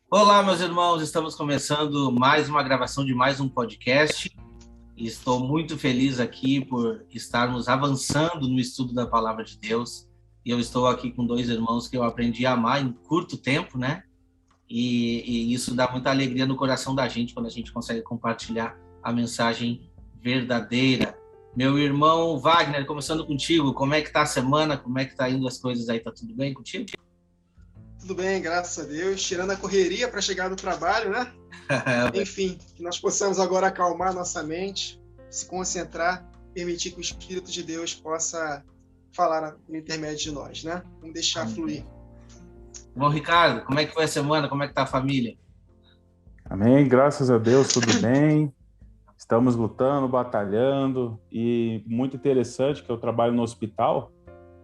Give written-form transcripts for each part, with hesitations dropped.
Olá, meus irmãos, estamos começando mais uma gravação de mais um podcast e estou muito feliz aqui por estarmos avançando no estudo da Palavra de Deus. E eu estou aqui com dois irmãos que eu aprendi a amar em curto tempo, né? E isso dá muita alegria no coração da gente quando a gente consegue compartilhar a mensagem verdadeira. Meu irmão Wagner, começando contigo, como é que tá a semana? Como é que tá indo as coisas aí? Tá tudo bem contigo? Tudo bem, graças a Deus. Tirando a correria para chegar no trabalho, né? Enfim, que nós possamos agora acalmar nossa mente, se concentrar, permitir que o Espírito de Deus possa falar no intermédio de nós, né? Vamos deixar fluir. Bom, Ricardo, como é que foi a semana? Como é que tá a família? Amém, graças a Deus, tudo bem. Estamos lutando, batalhando e muito interessante que eu trabalho no hospital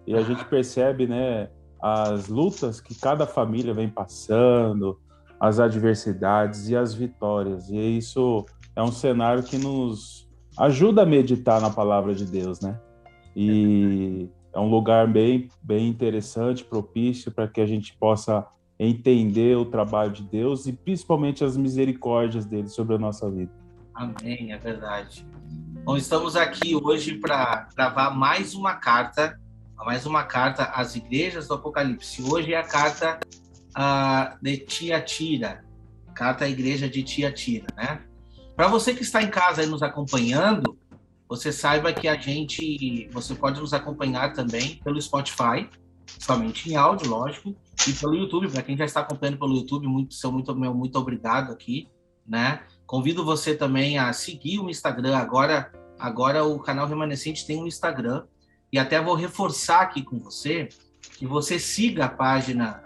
e a gente percebe, né, as lutas que cada família vem passando, as adversidades e as vitórias. E isso é um cenário que nos ajuda a meditar na palavra de Deus, né? E é um lugar bem interessante, propício para que a gente possa entender o trabalho de Deus e principalmente as misericórdias dele sobre a nossa vida. Amém, é verdade. Bom, estamos aqui hoje para gravar mais uma carta às igrejas do Apocalipse. Hoje é a carta de Tiatira, carta à igreja de Tiatira, né? Para você que está em casa aí nos acompanhando, você saiba que você pode nos acompanhar também pelo Spotify, somente em áudio, lógico, e pelo YouTube. Para quem já está acompanhando pelo YouTube, muito obrigado aqui, né? Convido você também a seguir o Instagram. Agora o canal Remanescente tem um Instagram, e até vou reforçar aqui com você que você siga a página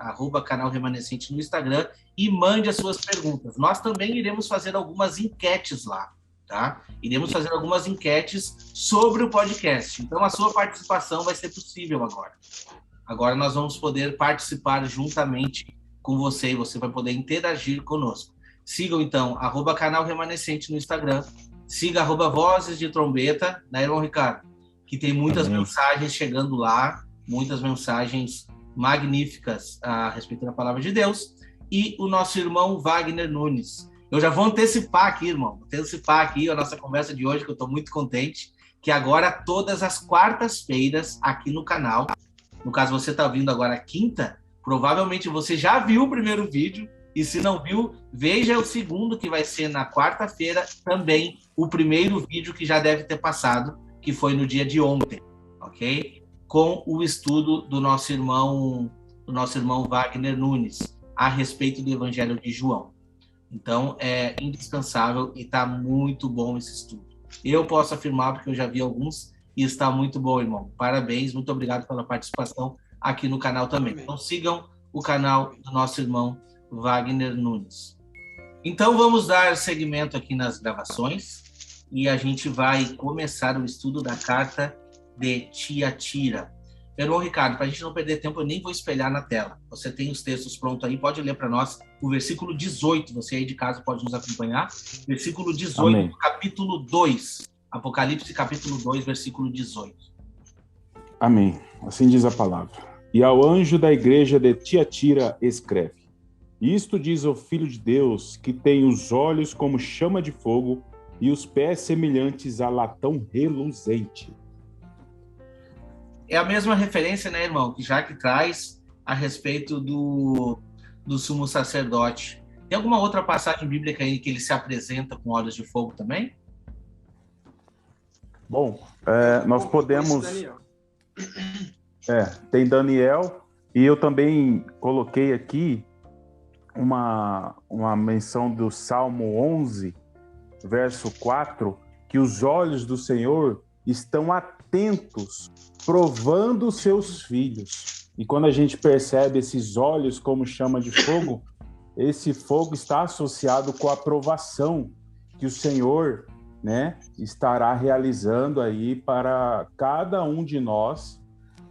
@canal Remanescente no Instagram e mande as suas perguntas. Nós também iremos fazer algumas enquetes lá, tá? Iremos fazer algumas enquetes sobre o podcast. Então, a sua participação vai ser possível agora. Agora nós vamos poder participar juntamente com você e você vai poder interagir conosco. Sigam, então, @canal Remanescente no Instagram. Siga @Vozes de Trombeta, né, irmão Ricardo? Que tem muitas mensagens chegando lá, muitas mensagens magníficas a respeito da palavra de Deus. E o nosso irmão Wagner Nunes. Eu já vou antecipar aqui, irmão, a nossa conversa de hoje, que eu estou muito contente, que agora, todas as quartas-feiras, aqui no canal, no caso você está vindo agora quinta, provavelmente você já viu o primeiro vídeo, e se não viu, veja o segundo, que vai ser na quarta-feira, também o primeiro vídeo que já deve ter passado, que foi no dia de ontem, ok? Com o estudo do nosso irmão Wagner Nunes, a respeito do Evangelho de João. Então, é indispensável e está muito bom esse estudo. Eu posso afirmar, porque eu já vi alguns, e está muito bom, irmão. Parabéns, muito obrigado pela participação aqui no canal também. Amém. Então, sigam o canal do nosso irmão Wagner Nunes. Então, vamos dar seguimento aqui nas gravações e a gente vai começar o estudo da carta de Tiatira. Irmão Ricardo, para a gente não perder tempo, eu nem vou espelhar na tela. Você tem os textos prontos aí, pode ler para nós o versículo 18. Você aí de casa pode nos acompanhar. Versículo 18, Amém. capítulo 2. Apocalipse, capítulo 2, versículo 18. Amém. Assim diz a palavra. E ao anjo da igreja de Tiatira escreve: Isto diz o Filho de Deus, que tem os olhos como chama de fogo e os pés semelhantes a latão reluzente. É a mesma referência, né, irmão, que já que traz a respeito do sumo sacerdote. Tem alguma outra passagem bíblica aí que ele se apresenta com olhos de fogo também? Bom, nós podemos... Daniel. Tem Daniel, e eu também coloquei aqui uma menção do Salmo 11, verso 4, que os olhos do Senhor estão atentos, provando os seus filhos. E quando a gente percebe esses olhos como chama de fogo, esse fogo está associado com a aprovação que o Senhor, né, estará realizando aí para cada um de nós,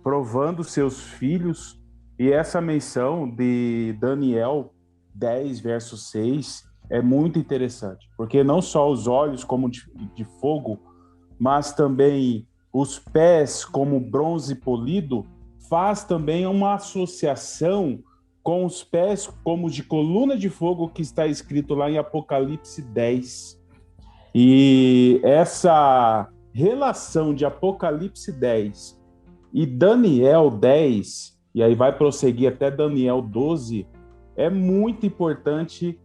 provando seus filhos. E essa menção de Daniel 10, verso 6, é muito interessante, porque não só os olhos como de fogo, mas também os pés como bronze polido, faz também uma associação com os pés como de coluna de fogo, que está escrito lá em Apocalipse 10. E essa relação de Apocalipse 10 e Daniel 10, e aí vai prosseguir até Daniel 12, é muito importante,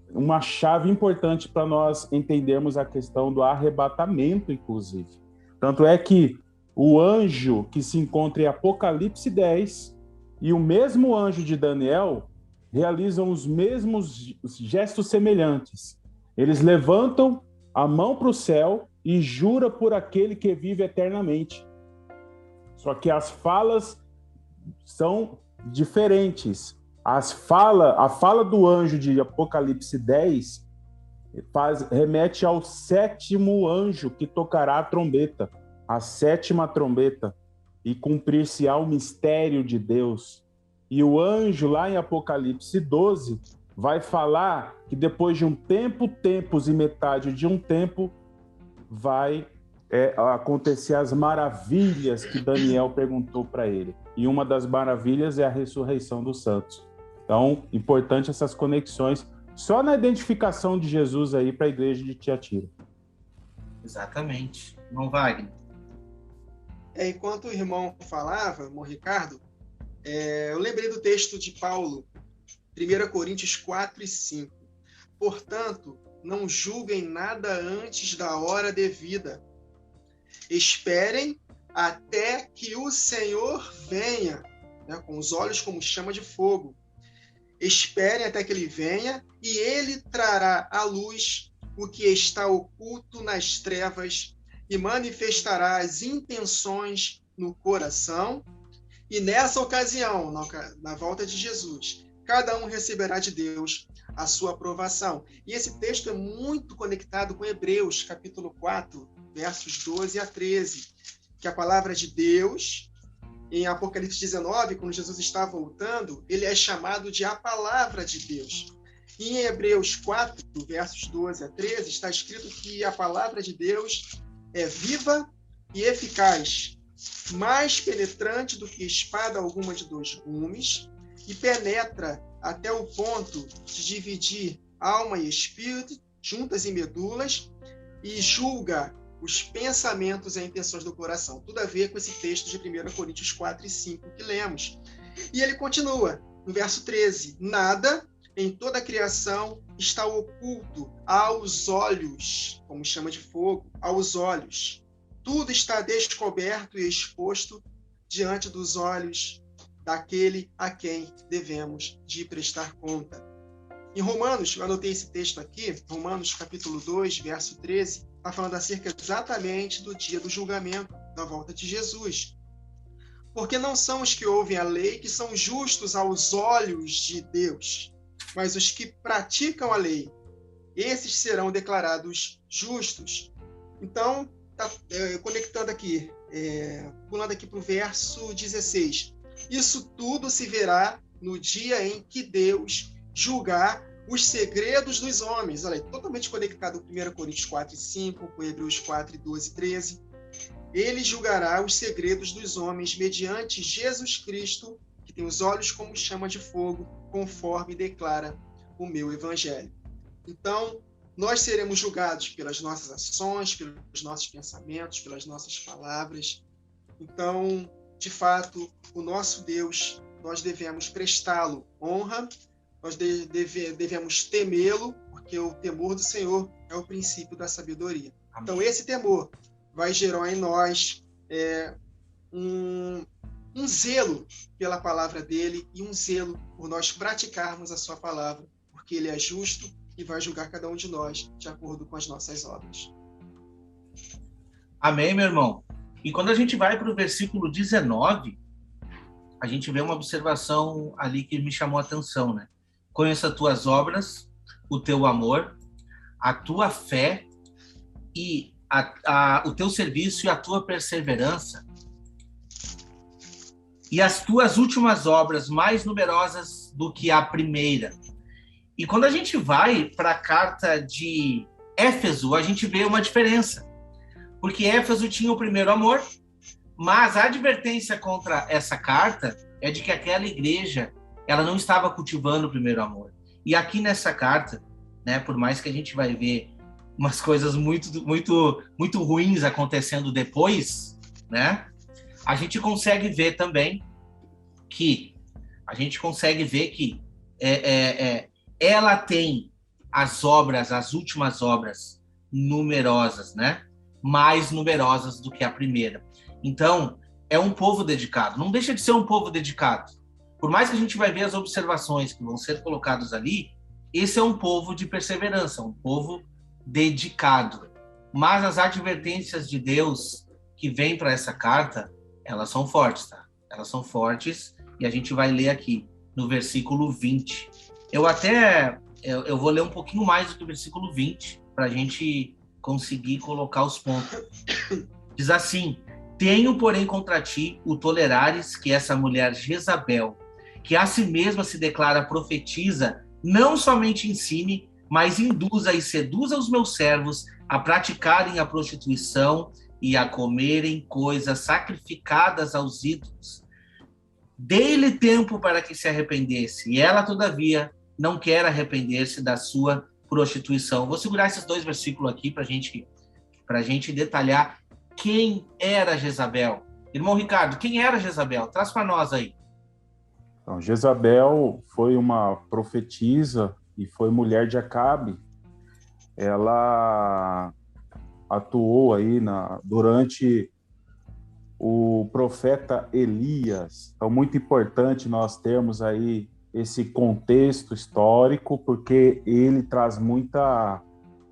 uma chave importante para nós entendermos a questão do arrebatamento, inclusive. Tanto é que o anjo que se encontra em Apocalipse 10 e o mesmo anjo de Daniel realizam os mesmos gestos semelhantes. Eles levantam a mão para o céu e jura por aquele que vive eternamente. Só que as falas são diferentes. A fala do anjo de Apocalipse 10 remete ao sétimo anjo que tocará a trombeta, a sétima trombeta, e cumprir-se-á o mistério de Deus. E o anjo, lá em Apocalipse 12, vai falar que depois de um tempo, tempos e metade de um tempo, vai acontecer as maravilhas que Daniel perguntou para ele. E uma das maravilhas é a ressurreição dos santos. Então, importante essas conexões, só na identificação de Jesus aí para a igreja de Tiatira. Exatamente. Não, Wagner? Enquanto o irmão falava, irmão Ricardo, eu lembrei do texto de Paulo, 1 Coríntios 4 e 5. Portanto, não julguem nada antes da hora devida. Esperem até que o Senhor venha, né, com os olhos como chama de fogo. Esperem até que ele venha e ele trará à luz o que está oculto nas trevas e manifestará as intenções no coração. E nessa ocasião, na volta de Jesus, cada um receberá de Deus a sua aprovação. E esse texto é muito conectado com Hebreus, capítulo 4, versos 12 a 13, que a palavra de Deus, em Apocalipse 19, quando Jesus está voltando, ele é chamado de a palavra de Deus. E em Hebreus 4, versos 12 a 13, está escrito que a palavra de Deus é viva e eficaz, mais penetrante do que espada alguma de 2 gumes, e penetra até o ponto de dividir alma e espírito, juntas e medulas, e julga os pensamentos e intenções do coração. Tudo a ver com esse texto de 1 Coríntios 4 e 5 que lemos. E ele continua, no verso 13, nada em toda a criação está oculto aos olhos, como chama de fogo, aos olhos. Tudo está descoberto e exposto diante dos olhos daquele a quem devemos de prestar conta. Em Romanos, eu anotei esse texto aqui, Romanos capítulo 2, verso 13, está falando acerca exatamente do dia do julgamento, da volta de Jesus. Porque não são os que ouvem a lei que são justos aos olhos de Deus, mas os que praticam a lei, esses serão declarados justos. Então, conectando aqui, pulando aqui para o verso 16. Isso tudo se verá no dia em que Deus julgar os segredos dos homens. Olha, totalmente conectado com 1 Coríntios 4 e 5, com Hebreus 4, 12 e 13. Ele julgará os segredos dos homens mediante Jesus Cristo, que tem os olhos como chama de fogo, conforme declara o meu evangelho. Então, nós seremos julgados pelas nossas ações, pelos nossos pensamentos, pelas nossas palavras. Então, de fato, o nosso Deus, nós devemos prestá-lo honra, nós devemos temê-lo, porque o temor do Senhor é o princípio da sabedoria. Então, esse temor vai gerar em nós um zelo pela palavra dele e um zelo por nós praticarmos a sua palavra, porque ele é justo e vai julgar cada um de nós de acordo com as nossas obras. Amém, meu irmão? E quando a gente vai para o versículo 19, a gente vê uma observação ali que me chamou a atenção, né? Conheça as tuas obras, o teu amor, a tua fé e o teu serviço e a tua perseverança e as tuas últimas obras mais numerosas do que a primeira. E quando a gente vai para a carta de Éfeso, a gente vê uma diferença. Porque Éfeso tinha o primeiro amor, mas a advertência contra essa carta é de que aquela igreja ela não estava cultivando o primeiro amor. E aqui nessa carta, né, por mais que a gente vai ver umas coisas muito ruins acontecendo depois, né, a gente consegue ver também que ela tem as últimas obras numerosas, né? Mais numerosas do que a primeira. Então, é um povo dedicado. Não deixa de ser um povo dedicado. Por mais que a gente vai ver as observações que vão ser colocadas ali, esse é um povo de perseverança, um povo dedicado. Mas as advertências de Deus que vêm para essa carta, elas são fortes, tá? Elas são fortes, e a gente vai ler aqui no versículo 20. Eu vou ler um pouquinho mais do que o versículo 20, para a gente conseguir colocar os pontos. Diz assim: tenho, porém, contra ti o tolerares que essa mulher Jezabel, que a si mesma se declara profetiza, não somente ensine, mas induza e seduza os meus servos a praticarem a prostituição e a comerem coisas sacrificadas aos ídolos. Dei-lhe tempo para que se arrependesse, e ela, todavia, não quer arrepender-se da sua prostituição. Vou segurar esses 2 versículos aqui para a gente detalhar quem era Jezabel. Irmão Ricardo, quem era Jezabel? Traz para nós aí. Então, Jezabel foi uma profetisa e foi mulher de Acabe. Ela atuou aí durante o profeta Elias. Então, muito importante nós termos aí esse contexto histórico, porque ele traz muita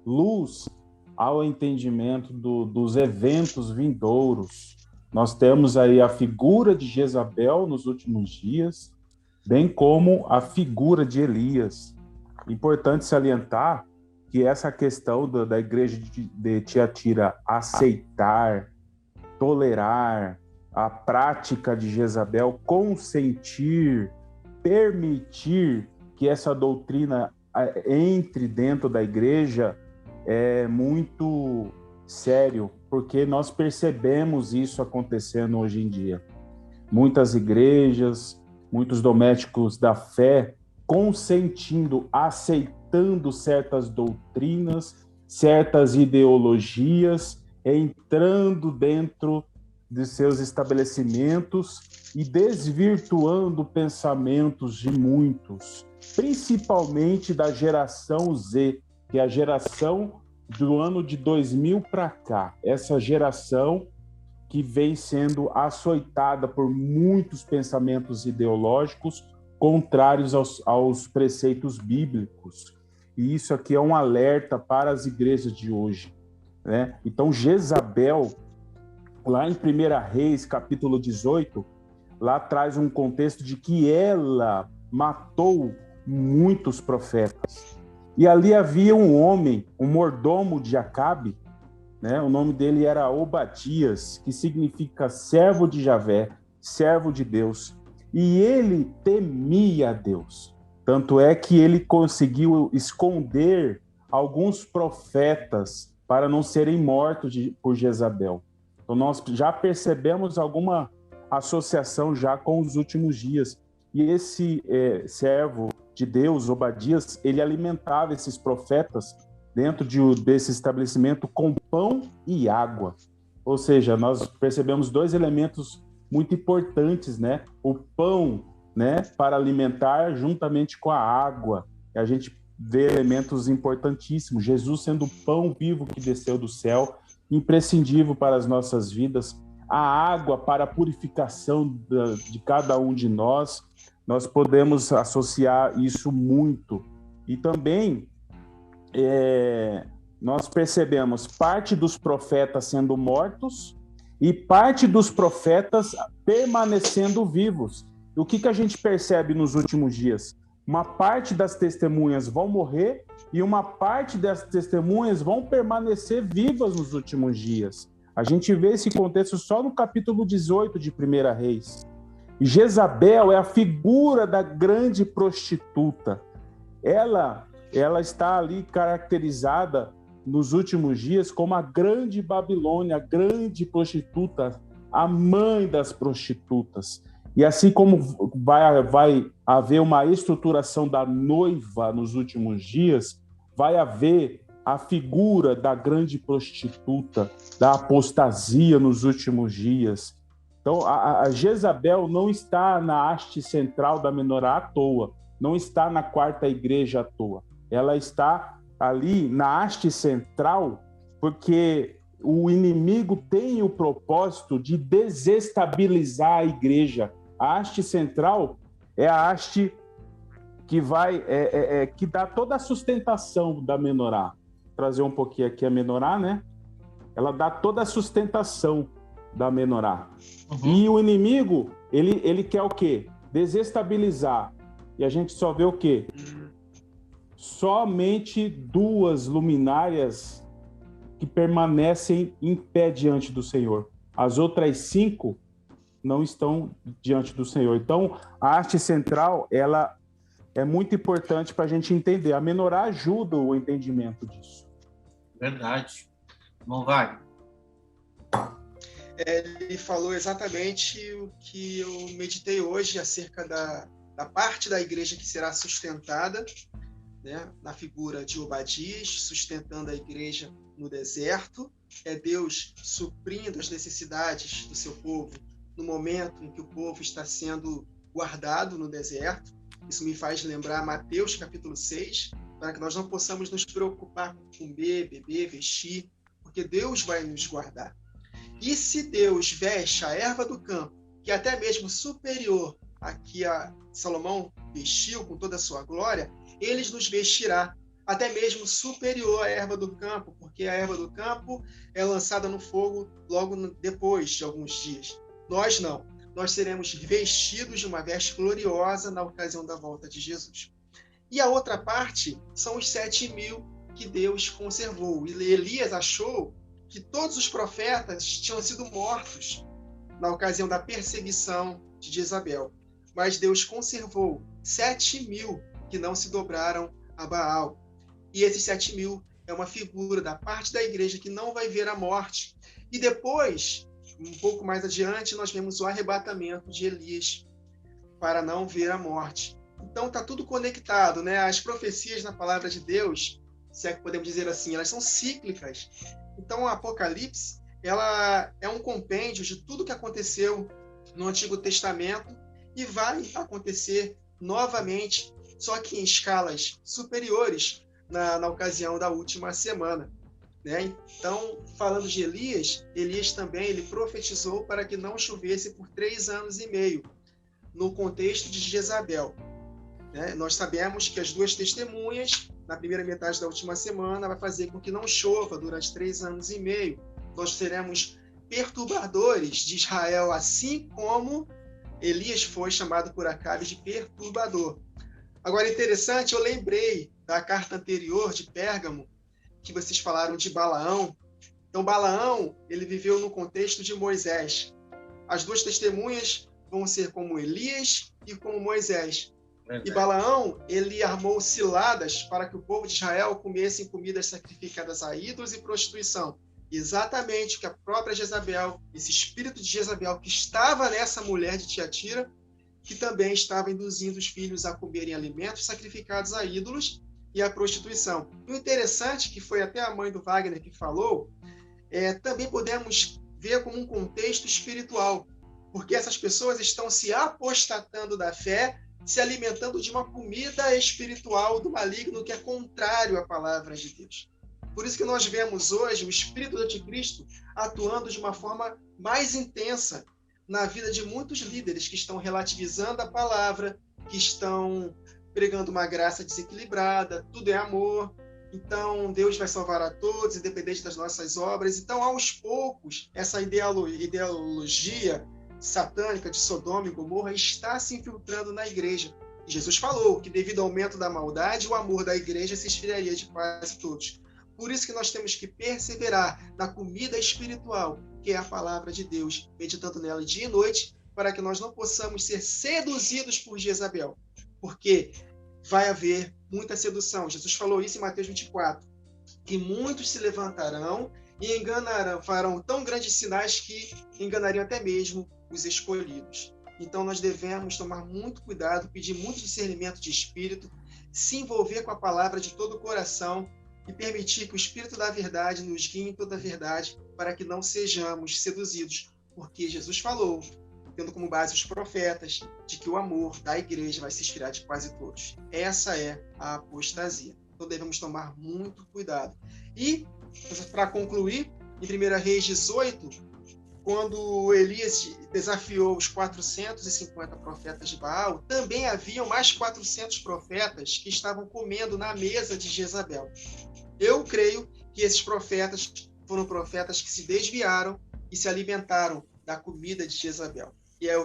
luz ao entendimento dos eventos vindouros. Nós temos aí a figura de Jezabel nos últimos dias, bem como a figura de Elias. Importante salientar que essa questão da igreja de Tiatira aceitar, tolerar a prática de Jezabel, consentir, permitir que essa doutrina entre dentro da igreja é muito sério, porque nós percebemos isso acontecendo hoje em dia. Muitas igrejas, muitos domésticos da fé consentindo, aceitando certas doutrinas, certas ideologias, entrando dentro de seus estabelecimentos e desvirtuando pensamentos de muitos, principalmente da geração Z, que é a geração do ano de 2000 para cá. Essa geração que vem sendo açoitada por muitos pensamentos ideológicos contrários aos preceitos bíblicos. E isso aqui é um alerta para as igrejas de hoje, né? Então, Jezabel, lá em 1 Reis, capítulo 18, lá traz um contexto de que ela matou muitos profetas. E ali havia um homem, um mordomo de Acabe, né? O nome dele era Obadias, que significa servo de Javé, servo de Deus. E ele temia a Deus. Tanto é que ele conseguiu esconder alguns profetas para não serem mortos por Jezabel. Então nós já percebemos alguma associação já com os últimos dias. E esse servo de Deus, Obadias, ele alimentava esses profetas dentro desse estabelecimento com pão e água. Ou seja, nós percebemos 2 elementos muito importantes, né? O pão, né, para alimentar juntamente com a água. E a gente vê elementos importantíssimos. Jesus sendo o pão vivo que desceu do céu, imprescindível para as nossas vidas. A água para a purificação de cada um de nós. Nós podemos associar isso muito. E também nós percebemos parte dos profetas sendo mortos e parte dos profetas permanecendo vivos. O que a gente percebe nos últimos dias? Uma parte das testemunhas vão morrer e uma parte das testemunhas vão permanecer vivas nos últimos dias. A gente vê esse contexto só no capítulo 18 de 1 Reis. Jezabel é a figura da grande prostituta. Ela está ali caracterizada nos últimos dias como a grande Babilônia, a grande prostituta, a mãe das prostitutas. E assim como vai haver uma estruturação da noiva nos últimos dias, vai haver a figura da grande prostituta, da apostasia nos últimos dias. Então, a Jezabel não está na haste central da menorá à toa, não está na quarta igreja à toa. Ela está ali na haste central porque o inimigo tem o propósito de desestabilizar a igreja. A haste central é a haste que vai que dá toda a sustentação da menorá. Vou trazer um pouquinho aqui a menorá, né? Ela dá toda a sustentação da menorá. Uhum. E o inimigo, ele quer o quê? Desestabilizar. E a gente só vê o quê? Somente 2 luminárias que permanecem em pé diante do Senhor. As outras 5 não estão diante do Senhor. Então, a haste central, ela é muito importante para a gente entender. A menorá ajuda o entendimento disso. Verdade. Não vai. Ele falou exatamente o que eu meditei hoje acerca da parte da igreja que será sustentada, né, na figura de Obadias, sustentando a igreja no deserto. É Deus suprindo as necessidades do seu povo no momento em que o povo está sendo guardado no deserto. Isso me faz lembrar Mateus capítulo 6, para que nós não possamos nos preocupar com comer, beber, vestir, porque Deus vai nos guardar. E se Deus veste a erva do campo, que é até mesmo superior a que a Salomão vestiu com toda a sua glória, ele nos vestirá até mesmo superior à erva do campo, porque a erva do campo é lançada no fogo logo depois de alguns dias. Nós não. Nós seremos vestidos de uma veste gloriosa na ocasião da volta de Jesus. E a outra parte são os 7.000 que Deus conservou. E Elias achou que todos os profetas tinham sido mortos na ocasião da perseguição de Jezabel. Mas Deus conservou 7.000 que não se dobraram a Baal. E esses 7.000 é uma figura da parte da igreja que não vai ver a morte. E depois, um pouco mais adiante, nós vemos o arrebatamento de Elias para não ver a morte. Então está tudo conectado, né? As profecias na palavra de Deus, se é que podemos dizer assim, elas são cíclicas. Então o Apocalipse, ela é um compêndio de tudo que aconteceu no Antigo Testamento e vai acontecer novamente, só que em escalas superiores na ocasião da última semana, né? Então, falando de Elias, Elias também ele profetizou para que não chovesse por 3 anos e meio, no contexto de Jezabel. Né? Nós sabemos que as 2 testemunhas, na primeira metade da última semana, vai fazer com que não chova durante 3 anos e meio. Nós seremos perturbadores de Israel, assim como Elias foi chamado por Acabe de perturbador. Agora, interessante, eu lembrei da carta anterior de Pérgamo, que vocês falaram de Balaão. Então, Balaão, ele viveu no contexto de Moisés. As 2 testemunhas vão ser como Elias e como Moisés. E Balaão, ele armou ciladas para que o povo de Israel comessem comidas sacrificadas a ídolos e prostituição. Exatamente o que a própria Jezabel, esse espírito de Jezabel que estava nessa mulher de Tiatira, que também estava induzindo os filhos a comerem alimentos sacrificados a ídolos e a prostituição. O interessante, que foi até a mãe do Wagner que falou, também podemos ver como um contexto espiritual, porque essas pessoas estão se apostatando da fé, se alimentando de uma comida espiritual do maligno que é contrário à palavra de Deus. Por isso que nós vemos hoje o espírito do anticristo atuando de uma forma mais intensa na vida de muitos líderes que estão relativizando a palavra, que estão pregando uma graça desequilibrada, tudo é amor, então Deus vai salvar a todos, independente das nossas obras. Então, aos poucos, essa ideologia satânica de Sodoma e Gomorra está se infiltrando na igreja. E Jesus falou que, devido ao aumento da maldade, o amor da igreja se esfriaria de quase todos. Por isso que nós temos que perseverar na comida espiritual, que é a palavra de Deus, meditando nela dia e noite, para que nós não possamos ser seduzidos por Jezabel. Porque vai haver muita sedução. Jesus falou isso em Mateus 24, que muitos se levantarão e enganarão, farão tão grandes sinais que enganariam até mesmo os escolhidos. Então nós devemos tomar muito cuidado, pedir muito discernimento de espírito, se envolver com a palavra de todo o coração e permitir que o Espírito da verdade nos guie em toda a verdade, para que não sejamos seduzidos, porque Jesus falou, tendo como base os profetas, de que o amor da igreja vai se esfriar de quase todos. Essa é a apostasia. Então devemos tomar muito cuidado. E, para concluir, em 1 Reis 18, quando Elias desafiou os 450 profetas de Baal, também haviam mais 400 profetas que estavam comendo na mesa de Jezabel. Eu creio que esses profetas foram profetas que se desviaram e se alimentaram da comida de Jezabel. E é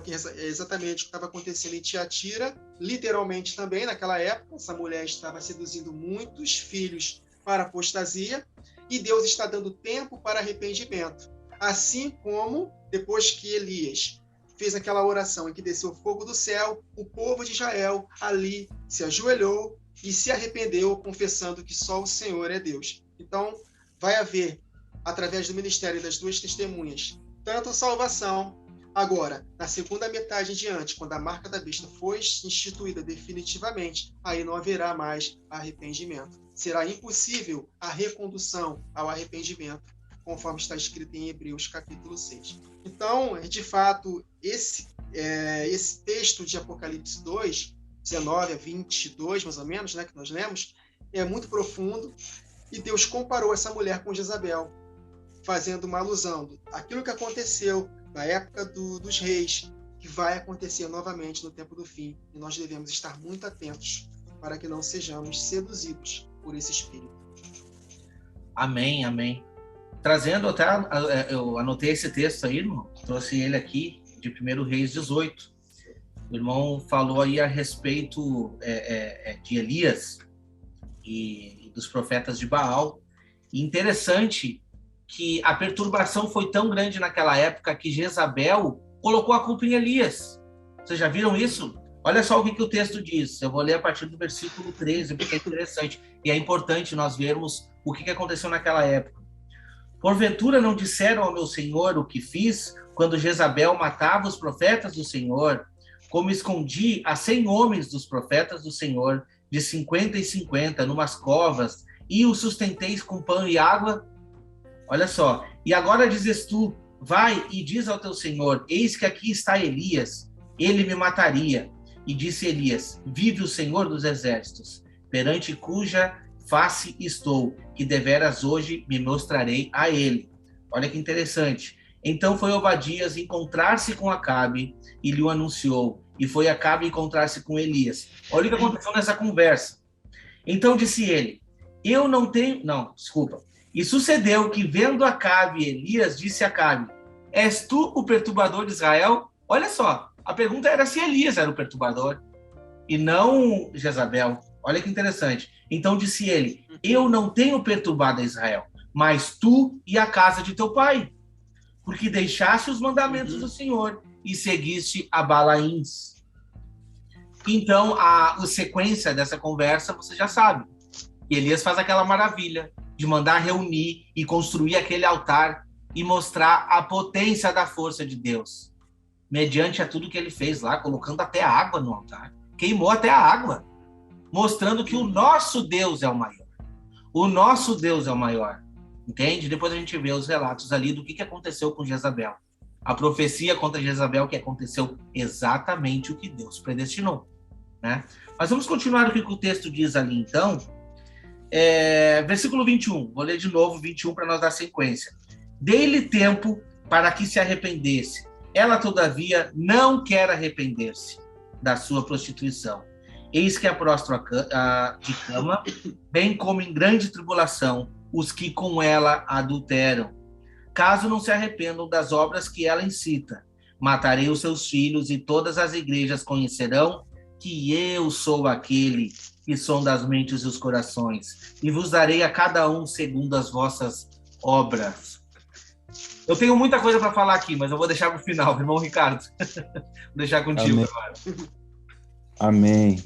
exatamente o que estava acontecendo em Tiatira, literalmente também naquela época. Essa mulher estava seduzindo muitos filhos para a apostasia, e Deus está dando tempo para arrependimento. Assim como, depois que Elias fez aquela oração em que desceu fogo do céu, o povo de Israel ali se ajoelhou e se arrependeu, confessando que só o Senhor é Deus. Então, vai haver, através do ministério das duas testemunhas, tanto salvação. Agora, na segunda metade em diante, quando a marca da besta for instituída definitivamente, aí não haverá mais arrependimento. Será impossível a recondução ao arrependimento, conforme está escrito em Hebreus capítulo 6. Então, de fato, esse texto de Apocalipse 2, 19 a 22, mais ou menos, né, que nós lemos, é muito profundo, e Deus comparou essa mulher com Jezabel, fazendo uma alusão àquilo que aconteceu na época dos reis, que vai acontecer novamente no tempo do fim, e nós devemos estar muito atentos para que não sejamos seduzidos por esse espírito. Amém, amém. Trazendo até, eu anotei esse texto aí, irmão, trouxe ele aqui, de 1 Reis 18. O irmão falou aí a respeito de Elias e dos profetas de Baal. E interessante que a perturbação foi tão grande naquela época que Jezabel colocou a culpa em Elias. Vocês já viram isso? Olha só o que o texto diz. Eu vou ler a partir do versículo 13, porque é interessante. E é importante nós vermos o que aconteceu naquela época. Porventura não disseram ao meu senhor o que fiz quando Jezabel matava os profetas do Senhor, como escondi a 100 homens dos profetas do Senhor, de 50 em 50, numas covas, e os sustenteis com pão e água? Olha só, e agora dizes tu, vai e diz ao teu senhor, eis que aqui está Elias, ele me mataria. E disse Elias, vive o Senhor dos exércitos, perante cuja face estou, que deveras hoje me mostrarei a ele. Olha que interessante. Então foi Obadias encontrar-se com Acabe e lhe o anunciou, e foi Acabe encontrar-se com Elias. Olha o que aconteceu nessa conversa. Então disse ele, eu não tenho... Não, desculpa. E sucedeu que, vendo Acabe, Elias disse a Acabe, és tu o perturbador de Israel? Olha só, a pergunta era se Elias era o perturbador, e não Jezabel. Olha que interessante. Então disse ele, eu não tenho perturbado a Israel, mas tu e a casa de teu pai, porque deixaste os mandamentos do Senhor e seguiste a Balaíns. Então, a sequência dessa conversa, você já sabe. Elias faz aquela maravilha de mandar reunir e construir aquele altar e mostrar a potência da força de Deus, mediante a tudo que ele fez lá, colocando até a água no altar. Queimou até a água, mostrando que o nosso Deus é o maior. O nosso Deus é o maior. Entende? Depois a gente vê os relatos ali do que aconteceu com Jezabel. A profecia contra Jezabel, que aconteceu exatamente o que Deus predestinou, né? Mas vamos continuar o que o texto diz ali, então. Versículo 21, vou ler de novo 21 para nós dar sequência. Dei-lhe tempo para que se arrependesse. Ela, todavia, não quer arrepender-se da sua prostituição. Eis que a prostra de cama, bem como em grande tribulação, os que com ela adulteram. Caso não se arrependam das obras que ela incita, matarei os seus filhos, e todas as igrejas conhecerão que eu sou aquele que sonda as mentes e os corações, e vos darei a cada um segundo as vossas obras. Eu tenho muita coisa para falar aqui, mas eu vou deixar para o final, irmão Ricardo. Vou deixar contigo Amém. Agora. Amém.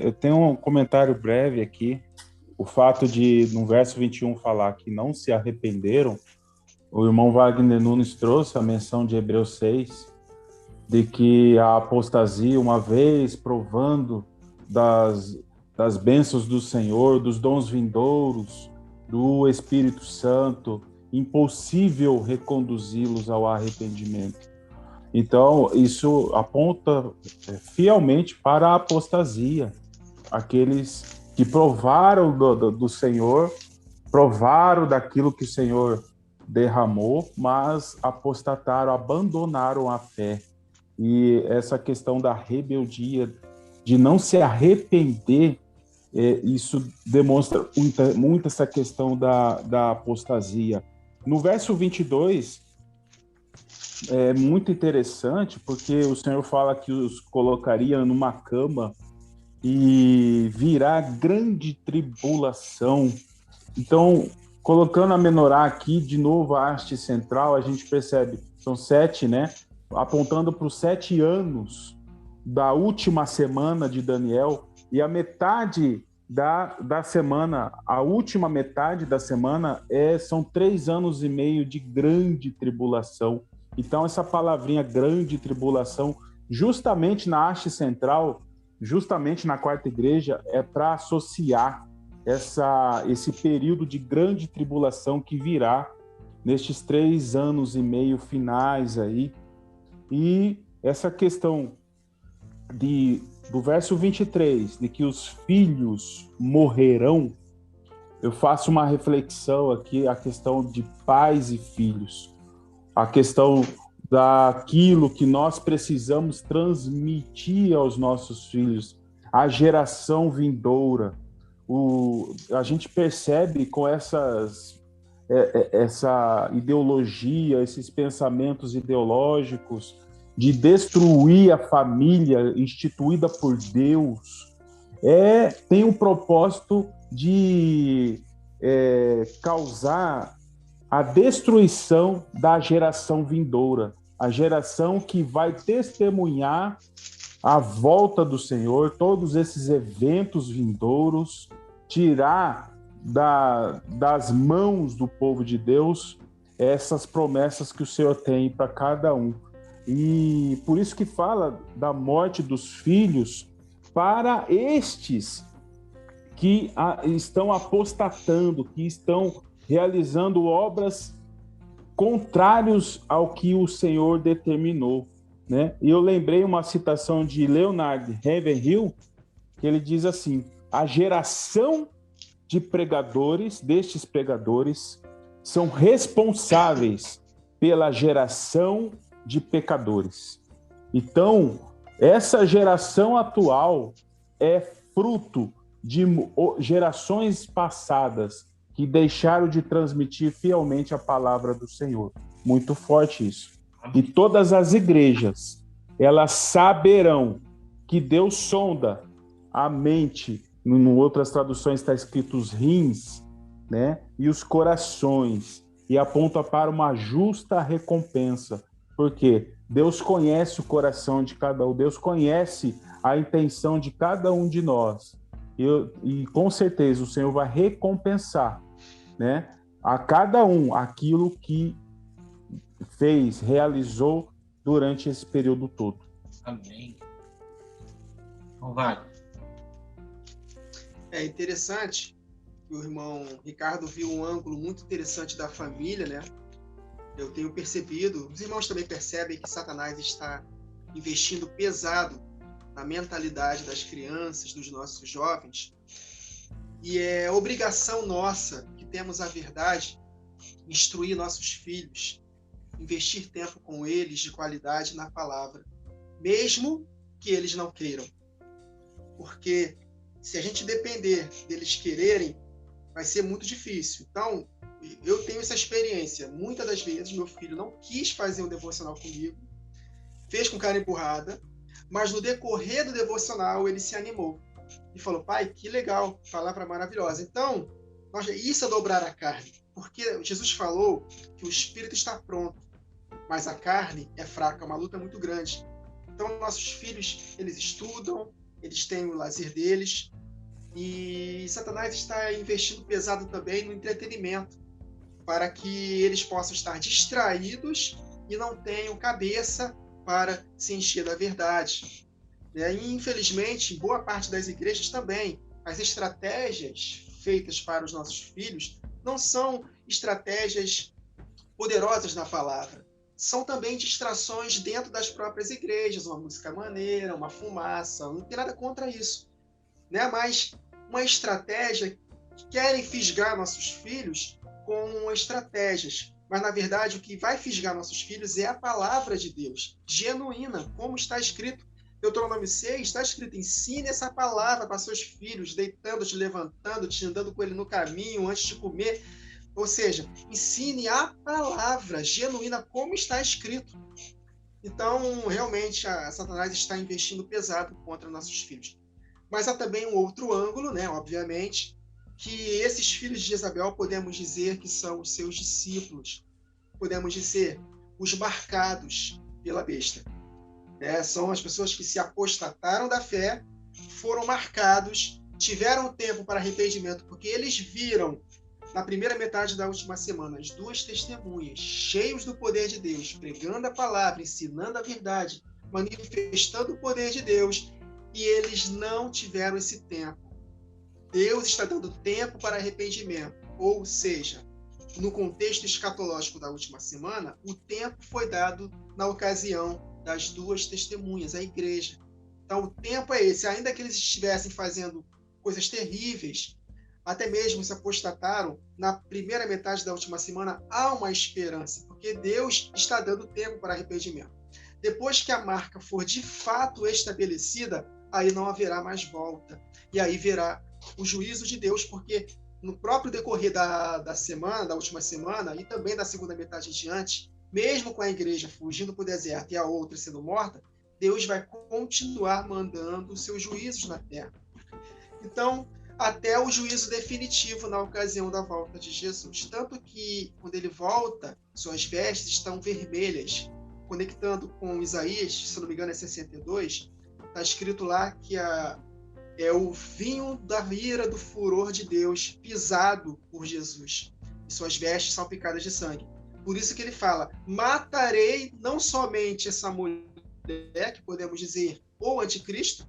Eu tenho um comentário breve aqui. O fato de, no verso 21, falar que não se arrependeram, o irmão Wagner Nunes trouxe a menção de Hebreus 6, de que a apostasia, uma vez provando das bênçãos do Senhor, dos dons vindouros, do Espírito Santo, impossível reconduzi-los ao arrependimento. Então, isso aponta fielmente para a apostasia. Aqueles que provaram do Senhor, provaram daquilo que o Senhor derramou, mas apostataram, abandonaram a fé. E essa questão da rebeldia, de não se arrepender, isso demonstra muito essa questão da apostasia. No verso 22, é muito interessante, porque o Senhor fala que os colocaria numa cama e virá grande tribulação. Então, colocando a menorá aqui, de novo, a haste central, a gente percebe, são 7, né? Apontando para os 7 anos da última semana de Daniel, e a metade da semana, a última metade da semana, são 3 anos e meio de grande tribulação. Então, essa palavrinha grande tribulação, justamente na haste central, justamente na quarta igreja, é para associar esse período de grande tribulação que virá nestes 3 anos e meio finais aí. E essa questão do verso 23, de que os filhos morrerão, eu faço uma reflexão aqui, a questão de pais e filhos, a questão daquilo que nós precisamos transmitir aos nossos filhos, a geração vindoura. A gente percebe com essa ideologia, esses pensamentos ideológicos de destruir a família instituída por Deus, tem um propósito de causar a destruição da geração vindoura, a geração que vai testemunhar a volta do Senhor, todos esses eventos vindouros, tirar das mãos do povo de Deus essas promessas que o Senhor tem para cada um. E por isso que fala da morte dos filhos para estes que estão apostatando, que estão realizando obras contrários ao que o Senhor determinou, né? E eu lembrei uma citação de Leonard Ravenhill, que ele diz assim: a geração de pregadores, destes pregadores, são responsáveis pela geração de pecadores. Então, essa geração atual é fruto de gerações passadas que deixaram de transmitir fielmente a palavra do Senhor. Muito forte isso. E todas as igrejas, elas saberão que Deus sonda a mente. Em outras traduções está escrito os rins, né? E os corações, e aponta para uma justa recompensa. Porque Deus conhece o coração de cada um, Deus conhece a intenção de cada um de nós. E com certeza o Senhor vai recompensar, né, a cada um aquilo que fez, realizou durante esse período todo. Amém. Então, vai. É interessante que o irmão Ricardo viu um ângulo muito interessante da família, né? Eu tenho percebido, os irmãos também percebem que Satanás está investindo pesado na mentalidade das crianças, dos nossos jovens, e é obrigação nossa, que temos a verdade, instruir nossos filhos, investir tempo com eles de qualidade na palavra, mesmo que eles não queiram. Porque se a gente depender deles quererem, vai ser muito difícil. Então, eu tenho essa experiência. Muitas das vezes, meu filho não quis fazer um devocional comigo, fez com cara empurrada, mas no decorrer do devocional ele se animou e falou: pai, que legal, palavra maravilhosa. Então, isso é dobrar a carne, porque Jesus falou que o espírito está pronto, mas a carne é fraca, é uma luta muito grande. Então, nossos filhos, eles estudam, eles têm o lazer deles, e Satanás está investindo pesado também no entretenimento, para que eles possam estar distraídos e não tenham cabeça para se encher da verdade. E, infelizmente, em boa parte das igrejas também, as estratégias feitas para os nossos filhos não são estratégias poderosas na palavra. São também distrações dentro das próprias igrejas, uma música maneira, uma fumaça, não tem nada contra isso. Mas uma estratégia que querem fisgar nossos filhos com estratégias. Mas, na verdade, o que vai fisgar nossos filhos é a palavra de Deus, genuína, como está escrito. Deuteronômio 6, está escrito: ensine essa palavra para seus filhos, deitando-te, levantando-te, andando com ele no caminho, antes de comer. Ou seja, ensine a palavra genuína, como está escrito. Então, realmente, Satanás está investindo pesado contra nossos filhos. Mas há também um outro ângulo, obviamente, que esses filhos de Jezabel podemos dizer que são os seus discípulos. Podemos dizer os marcados pela besta. São as pessoas que se apostataram da fé, foram marcados, tiveram tempo para arrependimento, porque eles viram, na primeira metade da última semana, as duas testemunhas, cheios do poder de Deus, pregando a palavra, ensinando a verdade, manifestando o poder de Deus, e eles não tiveram esse tempo. Deus está dando tempo para arrependimento, ou seja, no contexto escatológico da última semana, o tempo foi dado na ocasião das duas testemunhas, a igreja. Então, o tempo é esse. Ainda que eles estivessem fazendo coisas terríveis, até mesmo se apostataram, na primeira metade da última semana, há uma esperança, porque Deus está dando tempo para arrependimento. Depois que a marca for de fato estabelecida, aí não haverá mais volta. E aí verá o juízo de Deus, porque no próprio decorrer da semana, da última semana, e também da segunda metade em diante, mesmo com a igreja fugindo para o deserto e a outra sendo morta, Deus vai continuar mandando os seus juízos na terra. Então, até o juízo definitivo na ocasião da volta de Jesus. Tanto que, quando ele volta, suas vestes estão vermelhas. Conectando com Isaías, se não me engano é 62, está escrito lá que é o vinho da ira do furor de Deus pisado por Jesus. E suas vestes são picadas de sangue. Por isso que ele fala: matarei não somente essa mulher, que podemos dizer o anticristo,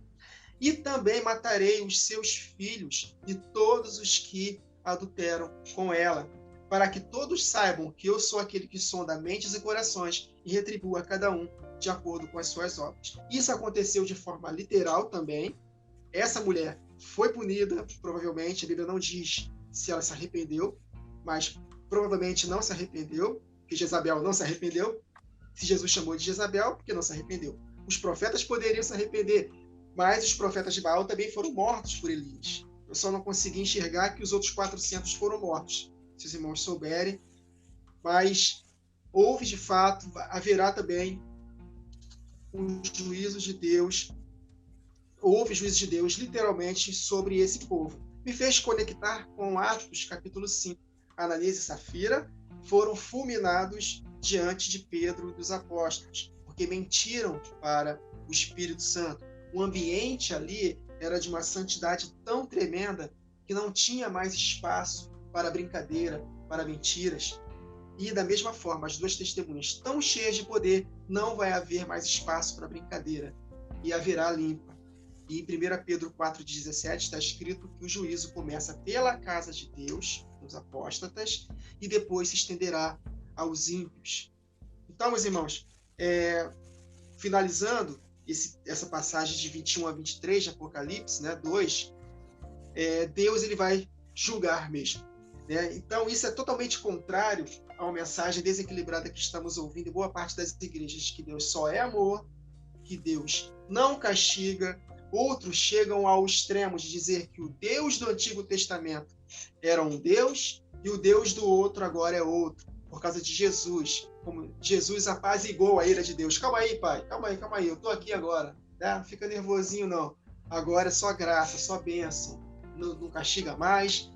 e também matarei os seus filhos e todos os que adulteram com ela, para que todos saibam que eu sou aquele que sonda mentes e corações e retribua a cada um de acordo com as suas obras. Isso aconteceu de forma literal também. Essa mulher foi punida, provavelmente, a Bíblia não diz se ela se arrependeu, mas provavelmente não se arrependeu, porque Jezabel não se arrependeu. Se Jesus chamou de Jezabel, porque não se arrependeu. Os profetas poderiam se arrepender, mas os profetas de Baal também foram mortos por Elias. Eu só não consegui enxergar que os outros 400 foram mortos, se os irmãos souberem. Mas houve, de fato, haverá também os juízos de Deus. Houve juízo de Deus, literalmente, sobre esse povo. Me fez conectar com Atos, capítulo 5. Ananias e Safira foram fulminados diante de Pedro e dos apóstolos, porque mentiram para o Espírito Santo. O ambiente ali era de uma santidade tão tremenda que não tinha mais espaço para brincadeira, para mentiras. E, da mesma forma, as duas testemunhas tão cheias de poder, não vai haver mais espaço para brincadeira, e haverá limpa. E em 1 Pedro 4,17 está escrito que o juízo começa pela casa de Deus, os apóstatas, e depois se estenderá aos ímpios. Então, meus irmãos, finalizando essa passagem de 21 a 23 de Apocalipse, 2, Deus ele vai julgar mesmo. Então, isso é totalmente contrário a uma mensagem desequilibrada que estamos ouvindo em boa parte das igrejas, que Deus só é amor, que Deus não castiga. Outros chegam ao extremo de dizer que o Deus do Antigo Testamento era um Deus e o Deus do outro agora é outro, por causa de Jesus. Como Jesus apaziguou a ira de Deus. Calma aí, pai, calma aí, eu estou aqui agora. Não fica nervosinho, não. Agora é só graça, só bênção. Não castiga mais.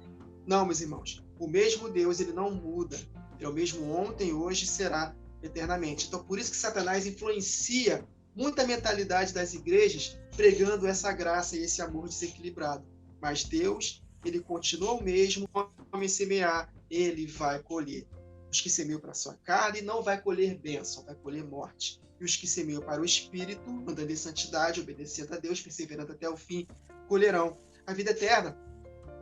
Não, meus irmãos, o mesmo Deus, ele não muda. Ele é o mesmo ontem, hoje, será eternamente. Então, por isso que Satanás influencia muita mentalidade das igrejas, pregando essa graça e esse amor desequilibrado. Mas Deus, ele continua o mesmo, homem semear, ele vai colher. Os que semeiam para a sua carne não vai colher bênção, vai colher morte. E os que semeiam para o Espírito, andando em santidade, obedecendo a Deus, perseverando até o fim, colherão a vida eterna.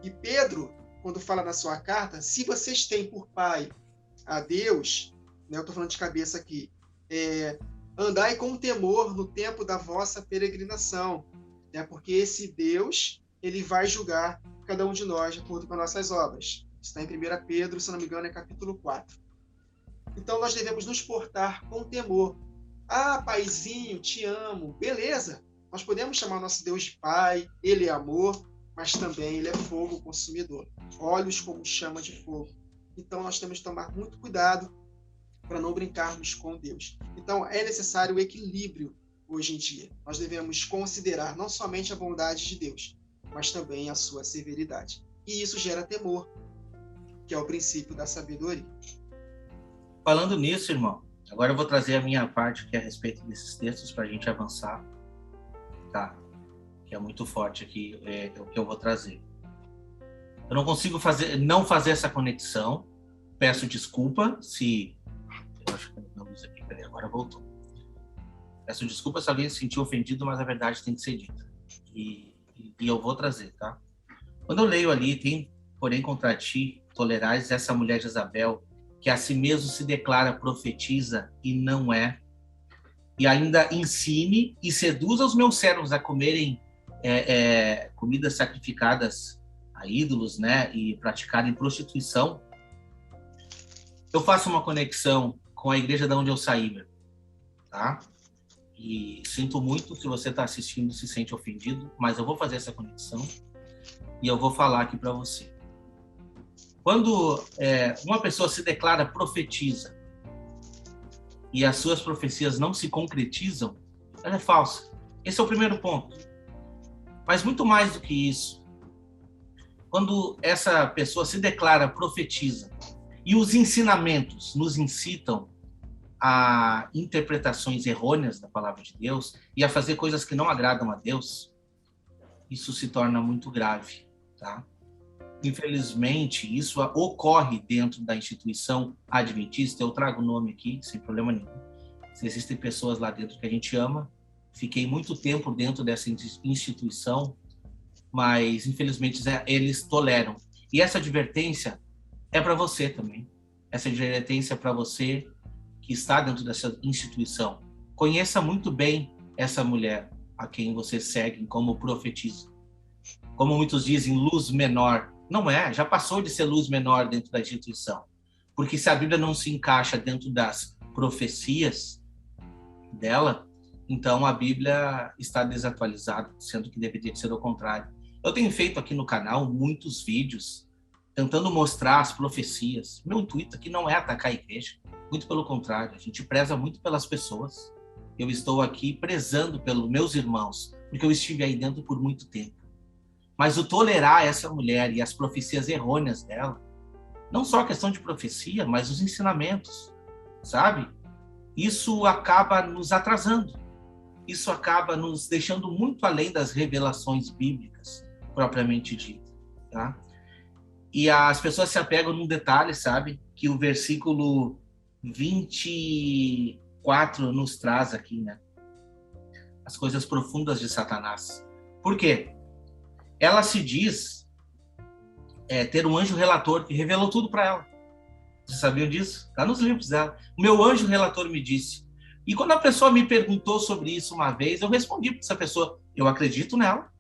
E Pedro, quando fala na sua carta, se vocês têm por pai a Deus, né, eu estou falando de cabeça aqui, andai com temor no tempo da vossa peregrinação, né, porque esse Deus, ele vai julgar cada um de nós de acordo com as nossas obras. Está em 1 Pedro, se não me engano, é capítulo 4. Então, nós devemos nos portar com temor. Ah, paizinho, te amo. Beleza. Nós podemos chamar nosso Deus de pai, ele é amor, mas também ele é fogo consumidor. Olhos como chama de fogo. Então, nós temos que tomar muito cuidado para não brincarmos com Deus. Então, é necessário o equilíbrio hoje em dia. Nós devemos considerar não somente a bondade de Deus, mas também a sua severidade. E isso gera temor, que é o princípio da sabedoria. Falando nisso, irmão, agora eu vou trazer a minha parte que é a respeito desses textos para a gente avançar, tá? Que é muito forte aqui, é o que eu vou trazer. Eu não consigo não fazer essa conexão. Peço desculpa se... Eu acho que não uso aqui, peraí, agora voltou. Peço desculpa se alguém se sentiu ofendido, mas a verdade tem que ser dita. E eu vou trazer, tá? Quando eu leio ali, tem, porém, contra ti tolerais essa mulher Jezabel, que a si mesmo se declara profetiza e não é, e ainda ensine e seduza os meus servos a comerem comidas sacrificadas a ídolos, né, e praticarem prostituição. Eu faço uma conexão com a igreja de onde eu saí, meu, tá? E sinto muito se você está assistindo e se sente ofendido, mas eu vou fazer essa conexão e eu vou falar aqui para você. Quando uma pessoa se declara profetiza e as suas profecias não se concretizam, ela é falsa. Esse é o primeiro ponto. Mas muito mais do que isso, quando essa pessoa se declara profetiza e os ensinamentos nos incitam a interpretações errôneas da palavra de Deus e a fazer coisas que não agradam a Deus, isso se torna muito grave, tá? Infelizmente, isso ocorre dentro da instituição adventista. Eu trago o nome aqui, sem problema nenhum. Se existem pessoas lá dentro que a gente ama, fiquei muito tempo dentro dessa instituição, mas, infelizmente, eles toleram. E essa advertência é para você também. Essa advertência é para você que está dentro dessa instituição. Conheça muito bem essa mulher a quem você segue como profetiza. Como muitos dizem, luz menor. Não é, já passou de ser luz menor dentro da instituição. Porque se a Bíblia não se encaixa dentro das profecias dela, então a Bíblia está desatualizada, sendo que deveria ser o contrário. Eu tenho feito aqui no canal muitos vídeos tentando mostrar as profecias. Meu intuito aqui não é atacar a igreja, muito pelo contrário, a gente preza muito pelas pessoas. Eu estou aqui prezando pelos meus irmãos, porque eu estive aí dentro por muito tempo. Mas o tolerar essa mulher e as profecias errôneas dela, não só a questão de profecia, mas os ensinamentos, sabe? Isso acaba nos atrasando. Isso acaba nos deixando muito além das revelações bíblicas, propriamente dita, tá? E as pessoas se apegam num detalhe, sabe? Que o versículo 24 nos traz aqui, né? As coisas profundas de Satanás. Por quê? Ela se diz ter um anjo relator que revelou tudo para ela. Vocês sabiam disso? Está nos livros dela. O meu anjo relator me disse. E quando a pessoa me perguntou sobre isso uma vez, eu respondi para essa pessoa, eu acredito nela.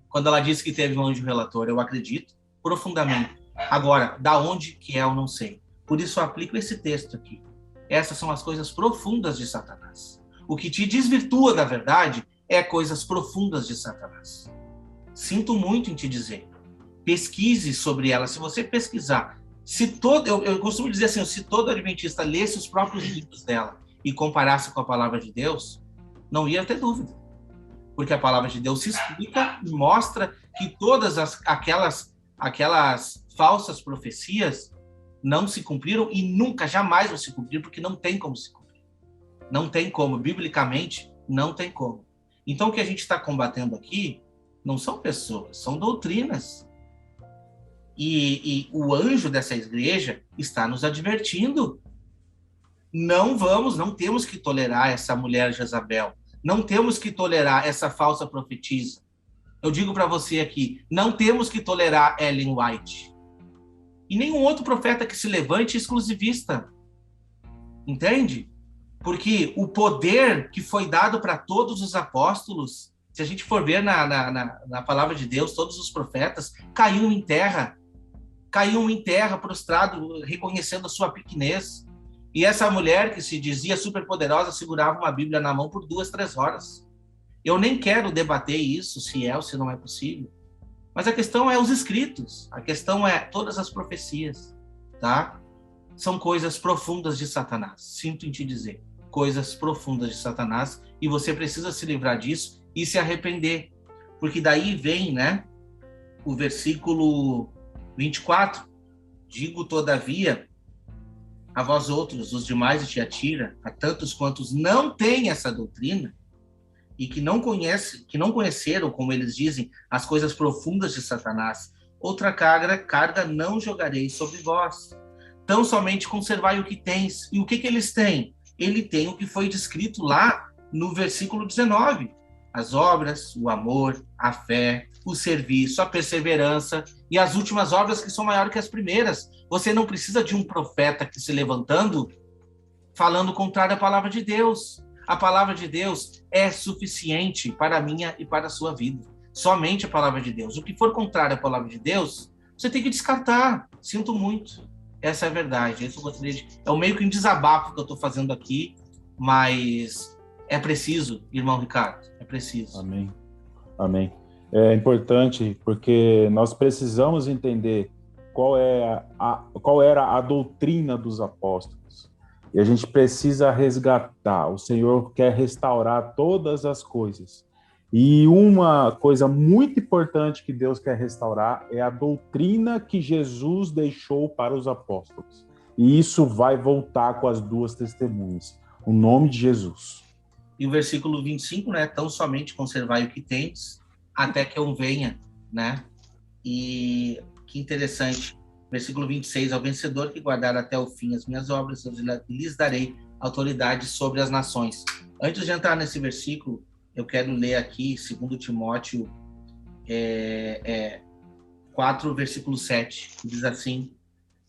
Quando ela disse que teve um anjo relator, eu acredito profundamente. Agora, da onde que é, eu não sei. Por isso eu aplico esse texto aqui. Essas são as coisas profundas de Satanás. O que te desvirtua da verdade é coisas profundas de Satanás. Sinto muito em te dizer. Pesquise sobre ela. Se você pesquisar, eu costumo dizer assim, se todo adventista lesse os próprios livros dela e comparasse com a palavra de Deus, não ia ter dúvida. Porque a palavra de Deus se explica e mostra que todas aquelas falsas profecias não se cumpriram e nunca, jamais vão se cumprir, porque não tem como se cumprir. Não tem como. Biblicamente, não tem como. Então, o que a gente está combatendo aqui não são pessoas, são doutrinas. E o anjo dessa igreja está nos advertindo. Não temos que tolerar essa mulher Jezabel. Não temos que tolerar essa falsa profetisa. Eu digo para você aqui, não temos que tolerar Ellen White. E nenhum outro profeta que se levante exclusivista. Entende? Porque o poder que foi dado para todos os apóstolos, se a gente for ver na palavra de Deus, todos os profetas caíam em terra, prostrado, reconhecendo a sua pequenez. E essa mulher que se dizia superpoderosa segurava uma Bíblia na mão por 2, 3 horas. Eu nem quero debater isso, se é ou se não é possível. Mas a questão é os escritos, a questão é todas as profecias, tá? São coisas profundas de Satanás, sinto em te dizer, coisas profundas de Satanás, e você precisa se livrar disso e se arrepender, porque daí vem, né, o versículo 24, digo todavia a vós outros, os demais de Tiatira, a tantos quantos não têm essa doutrina, e que não conheceram, como eles dizem, as coisas profundas de Satanás, outra carga não jogarei sobre vós. Tão somente conservai o que tens. E o que eles têm? Ele tem o que foi descrito lá no versículo 19. As obras, o amor, a fé, o serviço, a perseverança e as últimas obras que são maiores que as primeiras. Você não precisa de um profeta que se levantando falando contrário à palavra de Deus. A palavra de Deus é suficiente para a minha e para a sua vida. Somente a palavra de Deus. O que for contrário à palavra de Deus, você tem que descartar. Sinto muito. Essa é a verdade. Isso eu gostaria de... É meio que um desabafo que eu estou fazendo aqui, mas é preciso, irmão Ricardo, é preciso. Amém. Amém. É importante porque nós precisamos entender qual era a doutrina dos apóstolos. E a gente precisa resgatar. O Senhor quer restaurar todas as coisas. E uma coisa muito importante que Deus quer restaurar é a doutrina que Jesus deixou para os apóstolos. E isso vai voltar com as 2 testemunhas. O nome de Jesus. E o versículo 25, né? Tão somente conservai o que tens, até que eu venha, né? E que interessante. Versículo 26, ao vencedor que guardar até o fim as minhas obras, eu lhes darei autoridade sobre as nações. Antes de entrar nesse versículo, eu quero ler aqui, 2 Timóteo 4, versículo 7, que diz assim,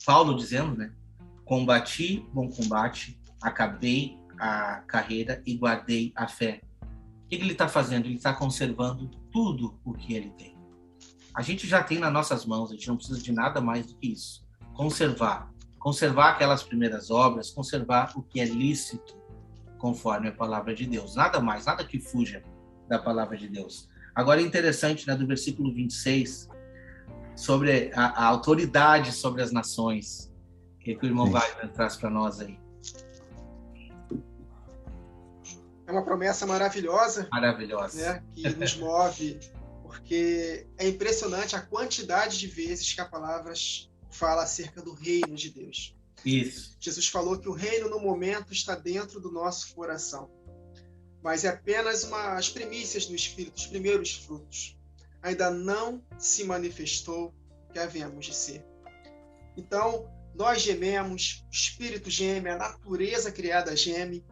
Paulo dizendo, né? Combati bom combate, acabei a carreira e guardei a fé. O que ele está fazendo? Ele está conservando tudo o que ele tem. A gente já tem nas nossas mãos, a gente não precisa de nada mais do que isso. Conservar aquelas primeiras obras, conservar o que é lícito, conforme a palavra de Deus. Nada mais, nada que fuja da palavra de Deus. Agora é interessante, né, do versículo 26, sobre a autoridade sobre as nações. O que o irmão Wagner traz para nós aí? É uma promessa maravilhosa. Maravilhosa. Né, que nos move, porque é impressionante a quantidade de vezes que a palavra fala acerca do reino de Deus. Isso. Jesus falou que o reino, no momento, está dentro do nosso coração. Mas é apenas as primícias do Espírito, os primeiros frutos. Ainda não se manifestou o que havemos de ser. Então, nós gememos, o Espírito geme, a natureza criada geme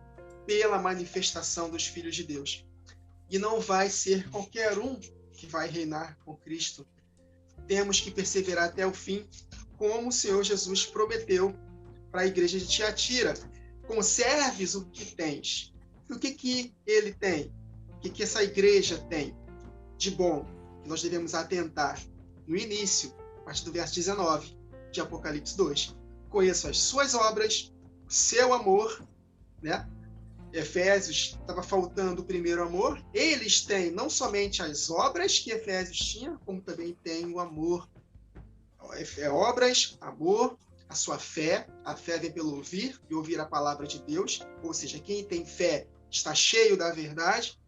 pela manifestação dos filhos de Deus. E não vai ser qualquer um que vai reinar com Cristo. Temos que perseverar até o fim, como o Senhor Jesus prometeu para a igreja de Tiatira. Conserves o que tens. E o que ele tem? O que essa igreja tem de bom? Que nós devemos atentar no início, a partir do verso 19 de Apocalipse 2. Conheço as suas obras, o seu amor, né? Efésios estava faltando o primeiro amor. Eles têm não somente as obras que Efésios tinha, como também tem o amor. Obras, amor, a sua fé. A fé vem pelo ouvir e ouvir a palavra de Deus. Ou seja, quem tem fé está cheio da verdade.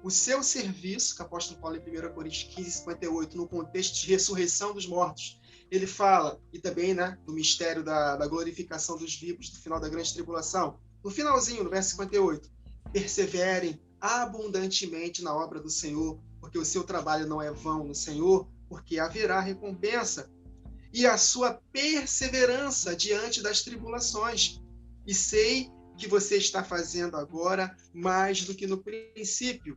O seu serviço, que o apóstolo Paulo em 1 Coríntios 15, 58, no contexto de ressurreição dos mortos, ele fala, e também, né, do mistério da glorificação dos vivos, do final da grande tribulação. No finalzinho, no verso 58, perseverem abundantemente na obra do Senhor, porque o seu trabalho não é vão no Senhor, porque haverá recompensa. e a sua perseverança diante das tribulações. E sei que você está fazendo agora mais do que no princípio.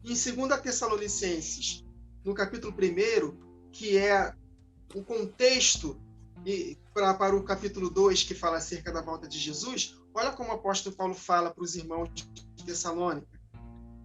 Em 2 Tessalonicenses, no capítulo 1, que é o contexto para o capítulo 2, que fala acerca da volta de Jesus, olha como o apóstolo Paulo fala para os irmãos de Tessalônica.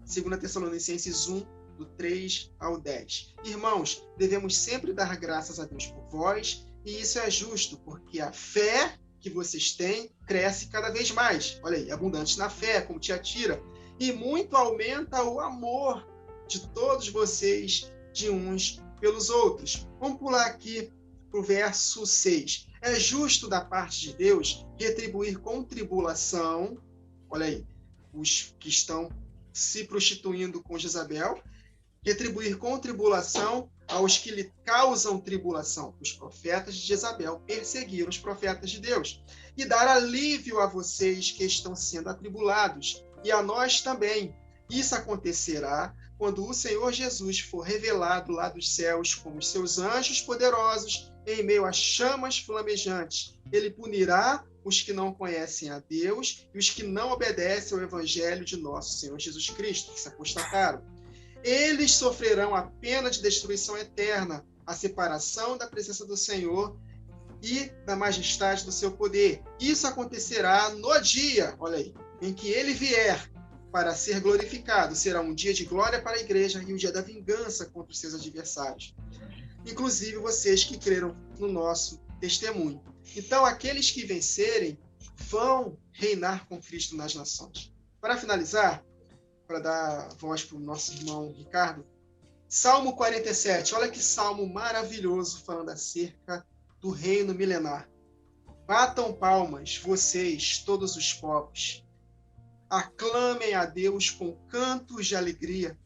2 Tessalonicenses 1, do 3 ao 10. Irmãos, devemos sempre dar graças a Deus por vós, e isso é justo, porque a fé que vocês têm cresce cada vez mais. Olha aí, abundante na fé, como Tiatira, e muito aumenta o amor de todos vocês, de uns pelos outros. Vamos pular aqui para o verso 6. É justo da parte de Deus retribuir com tribulação, olha aí, os que estão se prostituindo com Jezabel, retribuir com tribulação aos que lhe causam tribulação. Os profetas de Jezabel perseguiram os profetas de Deus. E dar alívio a vocês que estão sendo atribulados, e a nós também. Isso acontecerá quando o Senhor Jesus for revelado lá dos céus com os seus anjos poderosos em meio a chamas flamejantes. Ele punirá os que não conhecem a Deus e os que não obedecem ao evangelho de nosso Senhor Jesus Cristo, que se apostataram. Eles sofrerão a pena de destruição eterna, a separação da presença do Senhor e da majestade do seu poder. Isso acontecerá no dia, olha aí, em que ele vier para ser glorificado. Será um dia de glória para a igreja e um dia da vingança contra os seus adversários. Inclusive vocês que creram no nosso testemunho. Então, aqueles que vencerem vão reinar com Cristo nas nações. Para finalizar, para dar voz para o nosso irmão Ricardo, Salmo 47, olha que salmo maravilhoso falando acerca do reino milenar. Batam palmas, vocês, todos os povos. Aclamem a Deus com cantos de alegria,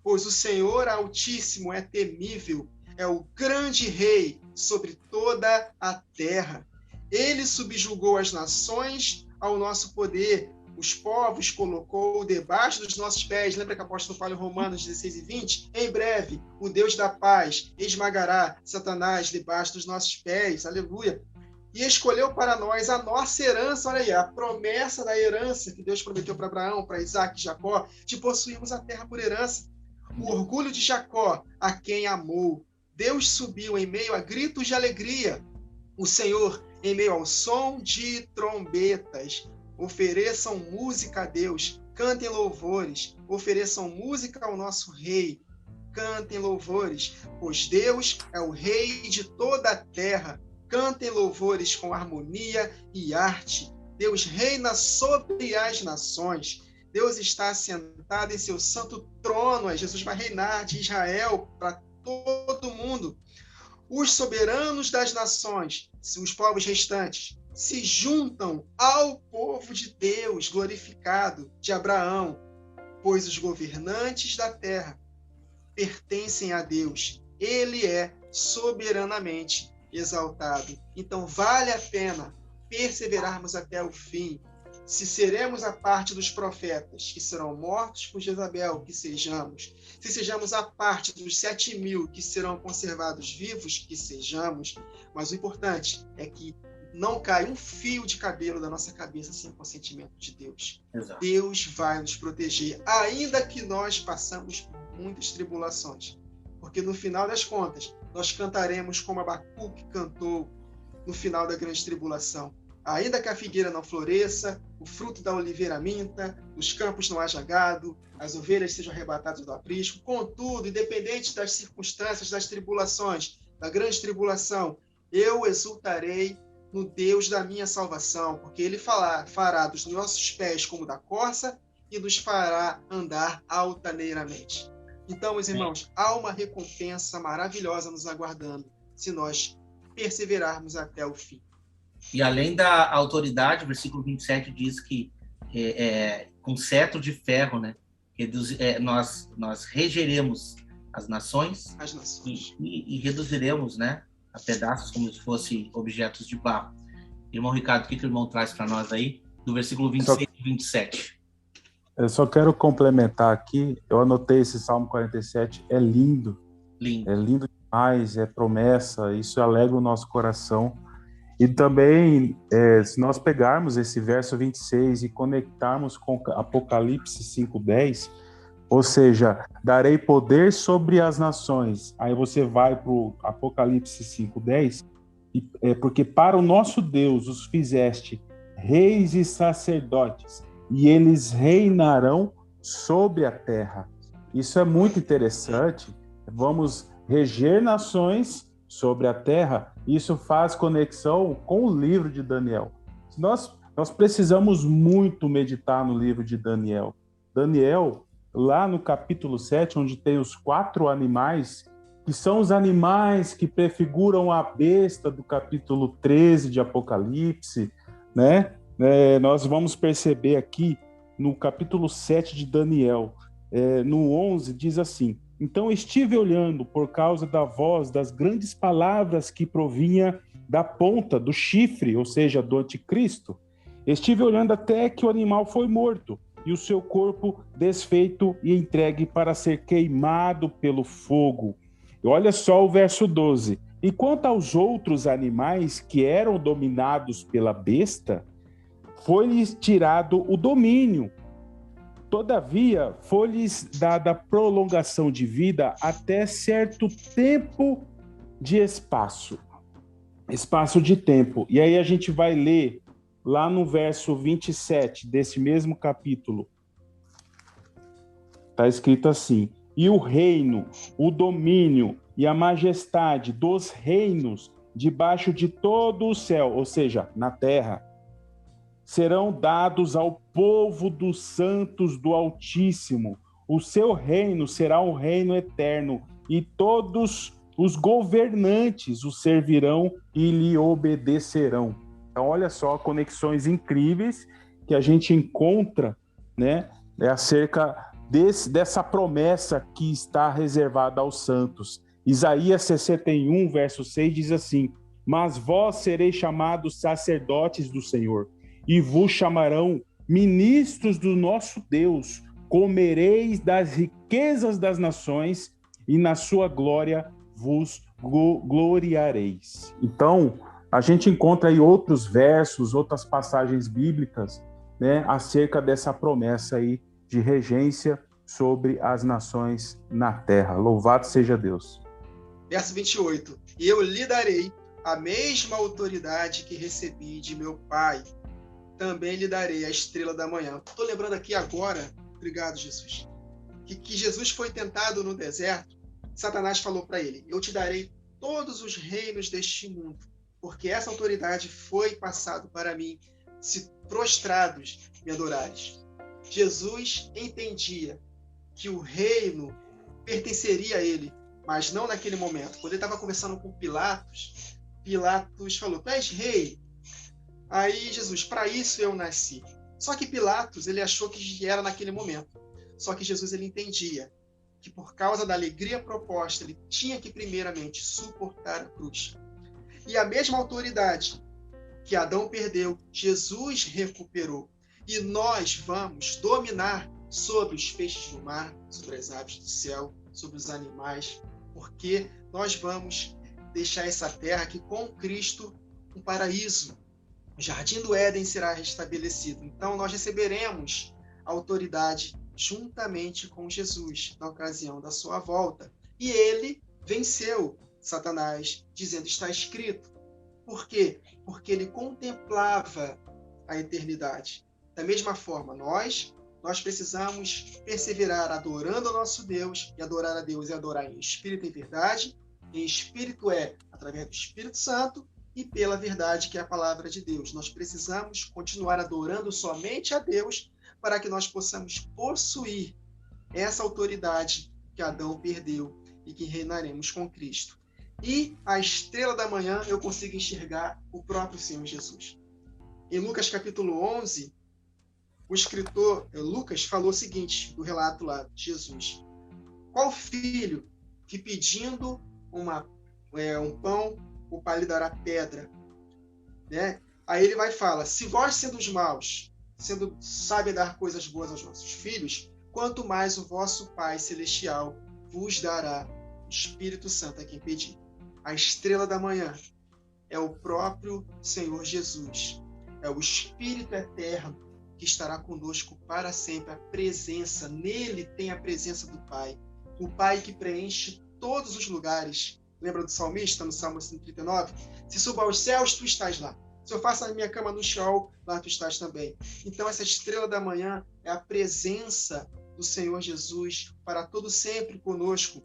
pois o Senhor Altíssimo é temível, é o grande rei sobre toda a terra. Ele subjugou as nações ao nosso poder, os povos colocou debaixo dos nossos pés. Lembra que o apóstolo fala em Romanos 16 e 20? Em breve, o Deus da paz esmagará Satanás debaixo dos nossos pés. Aleluia. E escolheu para nós a nossa herança, olha aí, a promessa da herança que Deus prometeu para Abraão, para Isaac e Jacó, de possuirmos a terra por herança. O orgulho de Jacó, a quem amou. Deus subiu em meio a gritos de alegria. O Senhor, em meio ao som de trombetas. Ofereçam música a Deus, cantem louvores, ofereçam música ao nosso Rei, cantem louvores, pois Deus é o Rei de toda a terra, cantem louvores com harmonia e arte. Deus reina sobre as nações, Deus está sentado em seu santo trono, Jesus vai reinar de Israel para todo mundo. Os soberanos das nações, os povos restantes, se juntam ao povo de Deus glorificado de Abraão, pois os governantes da terra pertencem a Deus. Ele é soberanamente exaltado. Então vale a pena perseverarmos até o fim. Se seremos a parte dos profetas que serão mortos por Jezabel, que sejamos. Se sejamos a parte dos 7.000 que serão conservados vivos, que sejamos. Mas o importante é que não cai um fio de cabelo da nossa cabeça sem o consentimento de Deus. Exato. Deus vai nos proteger, ainda que nós passamos por muitas tribulações. Porque no final das contas, nós cantaremos como Abacuque cantou no final da grande tribulação. Ainda que a figueira não floresça, o fruto da oliveira minta, os campos não haja gado, as ovelhas sejam arrebatadas do aprisco. Contudo, independente das circunstâncias, das tribulações, da grande tribulação, eu exultarei no Deus da minha salvação, porque Ele fará dos nossos pés como da corça e nos fará andar altaneiramente. Então, meus irmãos, há uma recompensa maravilhosa nos aguardando, se nós perseverarmos até o fim. E além da autoridade, o versículo 27 diz que com cetro de ferro, né, nós regeremos as nações, e reduziremos, né, a pedaços como se fossem objetos de barro. Irmão Ricardo, o que o irmão traz para nós aí, do versículo 26 e 27? Eu só quero complementar aqui, eu anotei esse Salmo 47, é lindo. Lindo. É lindo mais, é promessa, isso alegra o nosso coração. E também, se nós pegarmos esse verso 26 e conectarmos com Apocalipse 5:10, ou seja, darei poder sobre as nações. Aí você vai para o Apocalipse 5:10, porque para o nosso Deus os fizeste reis e sacerdotes, e eles reinarão sobre a terra. Isso é muito interessante. Vamos reger nações sobre a terra. Isso faz conexão com o livro de Daniel. Nós precisamos muito meditar no livro de Daniel. Daniel, lá no capítulo 7, onde tem os 4 animais, que são os animais que prefiguram a besta do capítulo 13 de Apocalipse, né? Nós vamos perceber aqui no capítulo 7 de Daniel, no 11, diz assim: então estive olhando por causa da voz das grandes palavras que provinha da ponta do chifre, ou seja, do anticristo. Estive olhando até que o animal foi morto e o seu corpo desfeito e entregue para ser queimado pelo fogo. E olha só o verso 12. E quanto aos outros animais que eram dominados pela besta, foi-lhes tirado o domínio. Todavia, foi-lhes dada prolongação de vida até certo tempo de espaço de tempo. E aí a gente vai ler lá no verso 27 desse mesmo capítulo. Está escrito assim: e o reino, o domínio e a majestade dos reinos debaixo de todo o céu, ou seja, na terra, serão dados ao povo dos santos do Altíssimo. O seu reino será um reino eterno, e todos os governantes o servirão e lhe obedecerão. Então, olha só, conexões incríveis que a gente encontra, né, acerca dessa promessa que está reservada aos santos. Isaías 61, verso 6 diz assim: mas vós sereis chamados sacerdotes do Senhor, e vos chamarão ministros do nosso Deus. Comereis das riquezas das nações, e na sua glória vos gloriareis. Então, a gente encontra aí outros versos, outras passagens bíblicas, né, acerca dessa promessa aí de regência sobre as nações na terra. Louvado seja Deus. Verso 28. E eu lhe darei a mesma autoridade que recebi de meu Pai. Também lhe darei a estrela da manhã. Estou lembrando aqui agora, obrigado, Jesus, que Jesus foi tentado no deserto. Satanás falou para ele: eu te darei todos os reinos deste mundo, porque essa autoridade foi passada para mim, se prostrados me adorares. Jesus entendia que o reino pertenceria a ele, mas não naquele momento. Quando ele estava conversando com Pilatos, Pilatos falou: tu és rei? Aí Jesus: para isso eu nasci. Só que Pilatos, ele achou que era naquele momento. Só que Jesus, ele entendia que por causa da alegria proposta, ele tinha que primeiramente suportar a cruz. E a mesma autoridade que Adão perdeu, Jesus recuperou. E nós vamos dominar sobre os peixes do mar, sobre as aves do céu, sobre os animais, porque nós vamos deixar essa terra aqui com Cristo um paraíso. O jardim do Éden será restabelecido. Então nós receberemos a autoridade juntamente com Jesus na ocasião da sua volta. E ele venceu Satanás, dizendo: está escrito. Por quê? Porque ele contemplava a eternidade. Da mesma forma, nós precisamos perseverar adorando o nosso Deus, e adorar a Deus é adorar em espírito e verdade. Em espírito é através do Espírito Santo, e pela verdade, que é a palavra de Deus. Nós precisamos continuar adorando somente a Deus para que nós possamos possuir essa autoridade que Adão perdeu e que reinaremos com Cristo. E a estrela da manhã eu consigo enxergar o próprio Senhor Jesus. Em Lucas capítulo 11, o escritor Lucas falou o seguinte, do relato lá de Jesus: qual filho que pedindo um pão, o pai lhe dará pedra? Né? Aí ele vai e fala: se vós sendo os maus, sendo sabe dar coisas boas aos nossos filhos, quanto mais o vosso Pai Celestial vos dará Espírito Santo é quem pedir. A estrela da manhã é o próprio Senhor Jesus. É o Espírito eterno que estará conosco para sempre. A presença, nele tem a presença do Pai. O Pai que preenche todos os lugares. Lembra do salmista, no Salmo 139? Se suba aos céus, tu estás lá. Se eu faço a minha cama no Sheol, lá tu estás também. Então, essa estrela da manhã é a presença do Senhor Jesus para todo sempre conosco.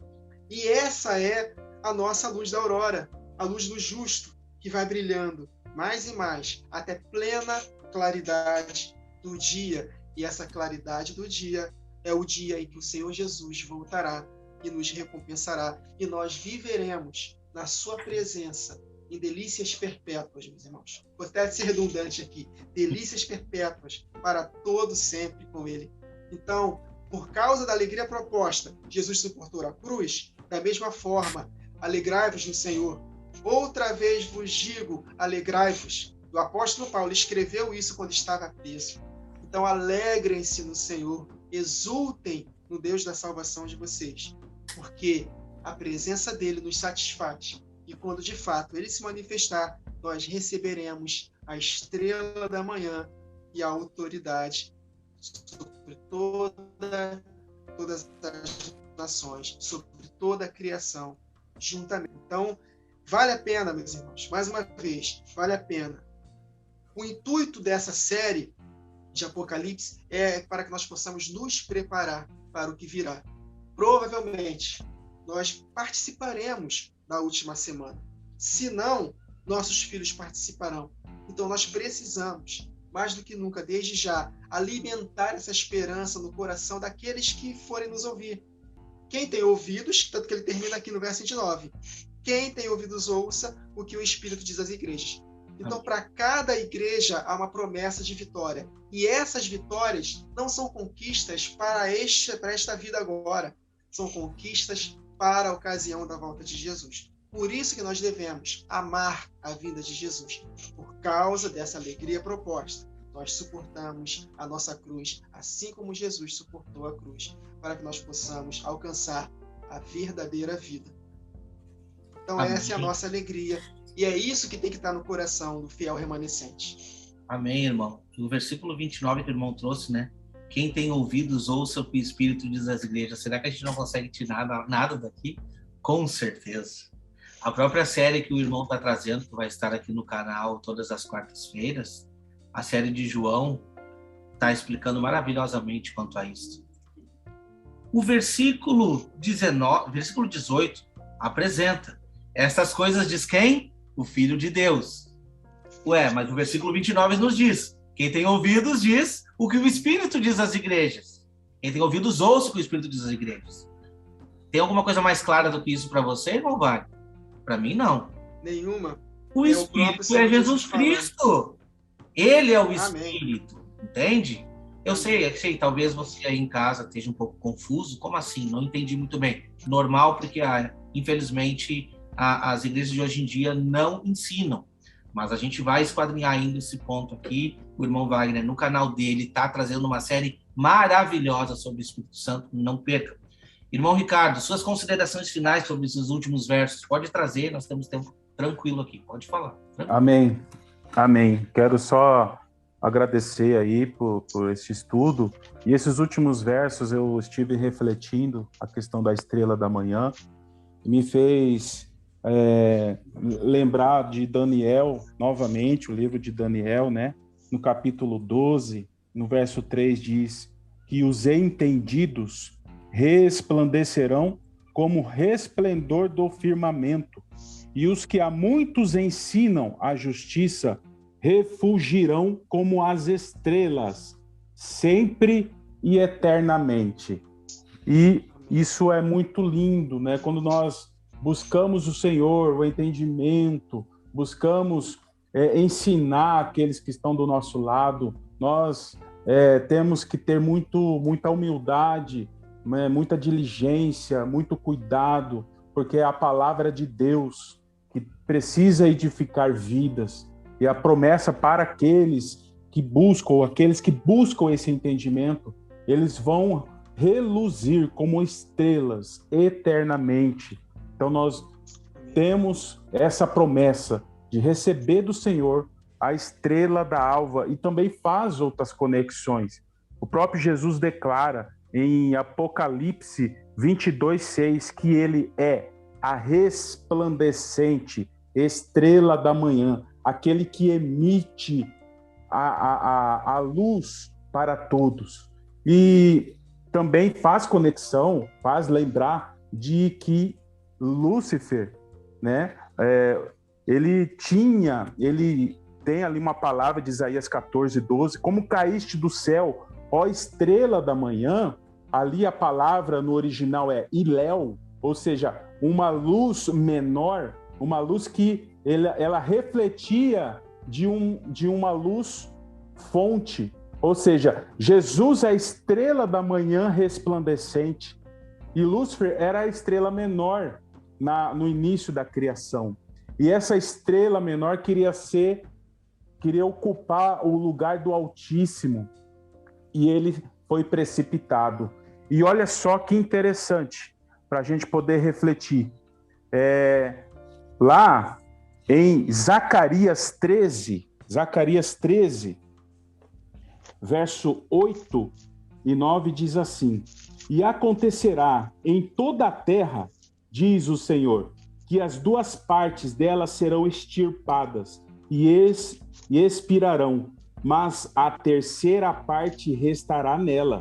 E essa é a nossa luz da aurora, a luz do justo, que vai brilhando mais e mais, até plena claridade do dia. E essa claridade do dia é o dia em que o Senhor Jesus voltará e nos recompensará. E nós viveremos na sua presença, em delícias perpétuas, meus irmãos. Vou até ser redundante aqui. Delícias perpétuas para todo sempre com Ele. Então, por causa da alegria proposta, Jesus suportou a cruz. Da mesma forma, alegrai-vos no Senhor. Outra vez vos digo, alegrai-vos. O apóstolo Paulo escreveu isso quando estava preso. Então, alegrem-se no Senhor. Exultem no Deus da salvação de vocês. Porque a presença dele nos satisfaz. E quando de fato ele se manifestar, nós receberemos a estrela da manhã e a autoridade sobre todas as nações, sobre toda a criação, juntamente. Então, vale a pena, meus irmãos, mais uma vez, vale a pena. O intuito dessa série de Apocalipse é para que nós possamos nos preparar para o que virá. Provavelmente, nós participaremos da última semana. Se não, nossos filhos participarão. Então, nós precisamos, mais do que nunca, desde já, alimentar essa esperança no coração daqueles que forem nos ouvir. Quem tem ouvidos, tanto que ele termina aqui no verso 29, quem tem ouvidos, ouça o que o Espírito diz às igrejas. Então, para cada igreja, há uma promessa de vitória. E essas vitórias não são conquistas para esta vida agora. São conquistas para a ocasião da volta de Jesus. Por isso que nós devemos amar a vinda de Jesus. Por causa dessa alegria proposta, nós suportamos a nossa cruz, assim como Jesus suportou a cruz, para que nós possamos alcançar a verdadeira vida. Então, Amém. Essa é a nossa alegria. E é isso que tem que estar no coração do fiel remanescente. Amém, irmão. O versículo 29 que o irmão trouxe, né? Quem tem ouvidos, ouça o que o Espírito diz às igrejas. Será que a gente não consegue tirar nada daqui? Com certeza. A própria série que o irmão está trazendo, que vai estar aqui no canal todas as quartas-feiras, a série de João, está explicando maravilhosamente quanto a isso. O versículo 18 apresenta. Essas coisas diz quem? O Filho de Deus. Ué, mas o versículo 29 nos diz. Quem tem ouvidos diz o que o Espírito diz às igrejas. Quem tem ouvidos ouça o que o Espírito diz às igrejas. Tem alguma coisa mais clara do que isso para você, irmão Wagner? Para mim, não. Nenhuma. O Espírito é Jesus Cristo. Ele é o Espírito. Amém. Entende? Eu sei, talvez você aí em casa esteja um pouco confuso. Como assim? Não entendi muito bem. Normal, porque, infelizmente, as igrejas de hoje em dia não ensinam. Mas a gente vai esquadrinhar ainda esse ponto aqui. O irmão Wagner, no canal dele, está trazendo uma série maravilhosa sobre o Espírito Santo. Não perca. Irmão Ricardo, suas considerações finais sobre esses últimos versos. Pode trazer, nós temos tempo tranquilo aqui. Pode falar. Tranquilo. Amém. Amém. Quero só agradecer aí por esse estudo. E esses últimos versos eu estive refletindo a questão da estrela da manhã. Me fez lembrar de Daniel, novamente, o livro de Daniel, né? No capítulo 12, no verso 3, diz que os entendidos resplandecerão como resplendor do firmamento, e os que a muitos ensinam a justiça refulgirão como as estrelas, sempre e eternamente. E isso é muito lindo, né? Quando nós buscamos o Senhor, o entendimento, buscamos ensinar aqueles que estão do nosso lado, nós temos que ter muita humildade, muita diligência, muito cuidado, porque é a palavra de Deus que precisa edificar vidas, e a promessa para aqueles que buscam esse entendimento, eles vão reluzir como estrelas eternamente. Então nós temos essa promessa de receber do Senhor a estrela da alva e também faz outras conexões. O próprio Jesus declara em Apocalipse 22:6 que ele é a resplandecente estrela da manhã, aquele que emite a luz para todos. E também faz conexão, faz lembrar de que Lúcifer, né, ele tem ali uma palavra de Isaías 14:12, como caíste do céu, ó estrela da manhã. Ali a palavra no original é Iléu, ou seja, uma luz menor, uma luz que ela refletia de uma luz fonte, ou seja, Jesus é a estrela da manhã resplandecente e Lúcifer era a estrela menor no início da criação. E essa estrela menor queria ocupar o lugar do Altíssimo e ele foi precipitado. E olha só que interessante para a gente poder refletir. Lá em Zacarias 13, verso 8 e 9 diz assim: E acontecerá em toda a terra, diz o Senhor, que as duas partes dela serão extirpadas e expirarão, mas a terceira parte restará nela.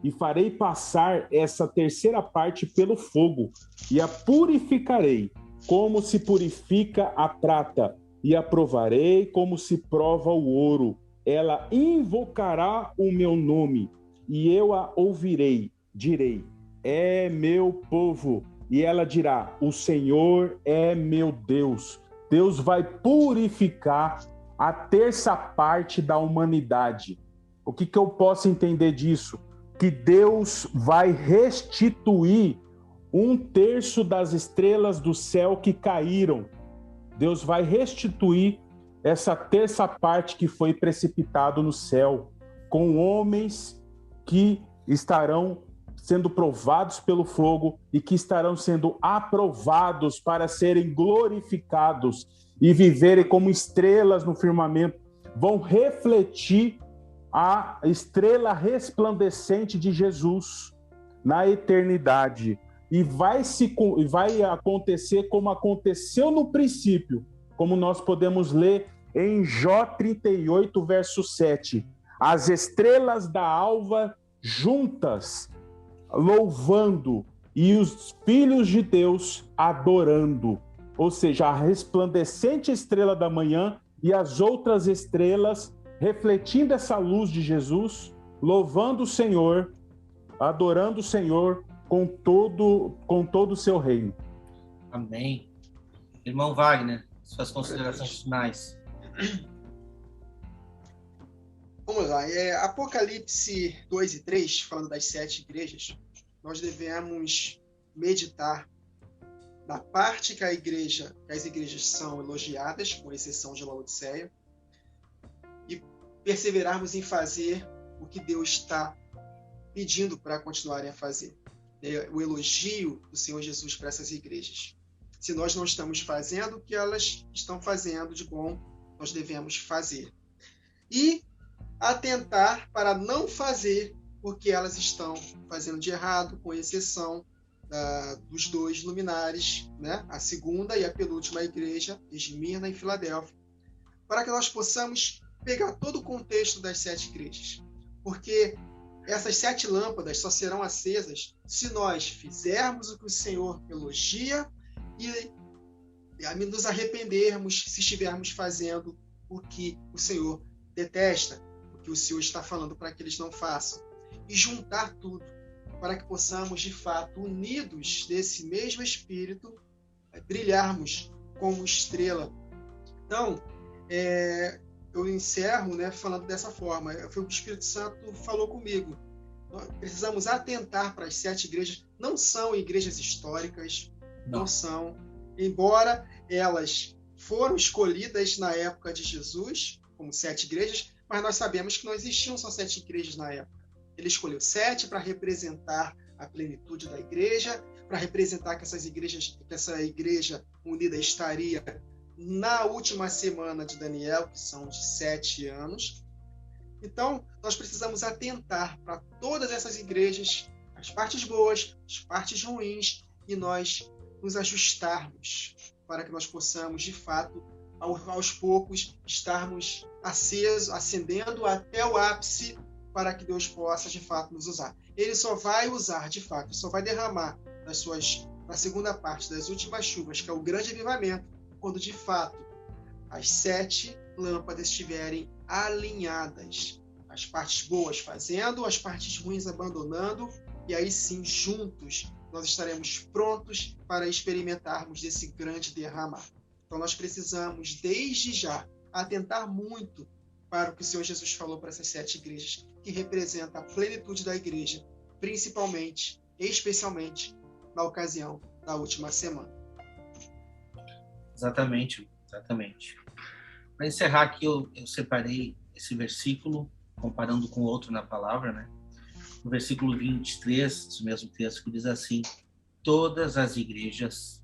E farei passar essa terceira parte pelo fogo, e a purificarei, como se purifica a prata, e a provarei como se prova o ouro. Ela invocará o meu nome, e eu a ouvirei. Direi, é meu povo. E ela dirá, o Senhor é meu Deus. Deus vai purificar a terça parte da humanidade. O que eu posso entender disso? Que Deus vai restituir 1/3 das estrelas do céu que caíram. Deus vai restituir essa terça parte que foi precipitado no céu, com homens que estarão sendo provados pelo fogo e que estarão sendo aprovados para serem glorificados e viverem como estrelas no firmamento, vão refletir a estrela resplandecente de Jesus na eternidade. E vai acontecer como aconteceu no princípio, como nós podemos ler em Jó 38, verso 7. As estrelas da alva juntas, louvando, e os filhos de Deus adorando. Ou seja, a resplandecente estrela da manhã e as outras estrelas refletindo essa luz de Jesus, louvando o Senhor, adorando o Senhor com todo o seu reino. Amém. Irmão Wagner, suas considerações finais. Vamos lá. Apocalipse 2 e 3, falando das 7 igrejas, nós devemos meditar na parte que as igrejas são elogiadas, com exceção de Laodiceia, e perseverarmos em fazer o que Deus está pedindo para continuarem a fazer. O elogio do Senhor Jesus para essas igrejas. Se nós não estamos fazendo o que elas estão fazendo de bom, nós devemos fazer. E atentar para não fazer o que elas estão fazendo de errado, com exceção dos 2 luminares, né? A segunda e a penúltima igreja, Esmirna e Filadélfia, para que nós possamos pegar todo o contexto das 7 igrejas. Porque essas 7 lâmpadas só serão acesas se nós fizermos o que o Senhor elogia e nos arrependermos se estivermos fazendo o que o Senhor detesta, o que o Senhor está falando para que eles não façam. E juntar tudo para que possamos, de fato, unidos desse mesmo Espírito, brilharmos como estrela. Então, eu encerro, né, falando dessa forma. Foi o que o Espírito Santo falou comigo. Nós precisamos atentar para as 7 igrejas. Não são igrejas históricas, não são. Embora elas foram escolhidas na época de Jesus, como 7 igrejas, mas nós sabemos que não existiam só 7 igrejas na época. Ele escolheu 7 para representar a plenitude da igreja, para representar que essa igreja unida estaria na última semana de Daniel, que são de 7 anos. Então, nós precisamos atentar para todas essas igrejas, as partes boas, as partes ruins, e nós nos ajustarmos para que nós possamos, de fato, aos poucos, estarmos acendendo até o ápice para que Deus possa, de fato, nos usar. Ele só vai usar, de fato, só vai derramar na segunda parte das últimas chuvas, que é o grande avivamento, quando, de fato, as 7 lâmpadas estiverem alinhadas. As partes boas fazendo, as partes ruins abandonando, e aí sim, juntos, nós estaremos prontos para experimentarmos desse grande derramar. Então, nós precisamos, desde já, atentar muito para o que o Senhor Jesus falou para essas 7 igrejas, que representa a plenitude da igreja, principalmente, especialmente, na ocasião da última semana. Exatamente. Para encerrar aqui, eu separei esse versículo, comparando com outro na palavra, né? No versículo 23, esse mesmo texto, que diz assim: todas as igrejas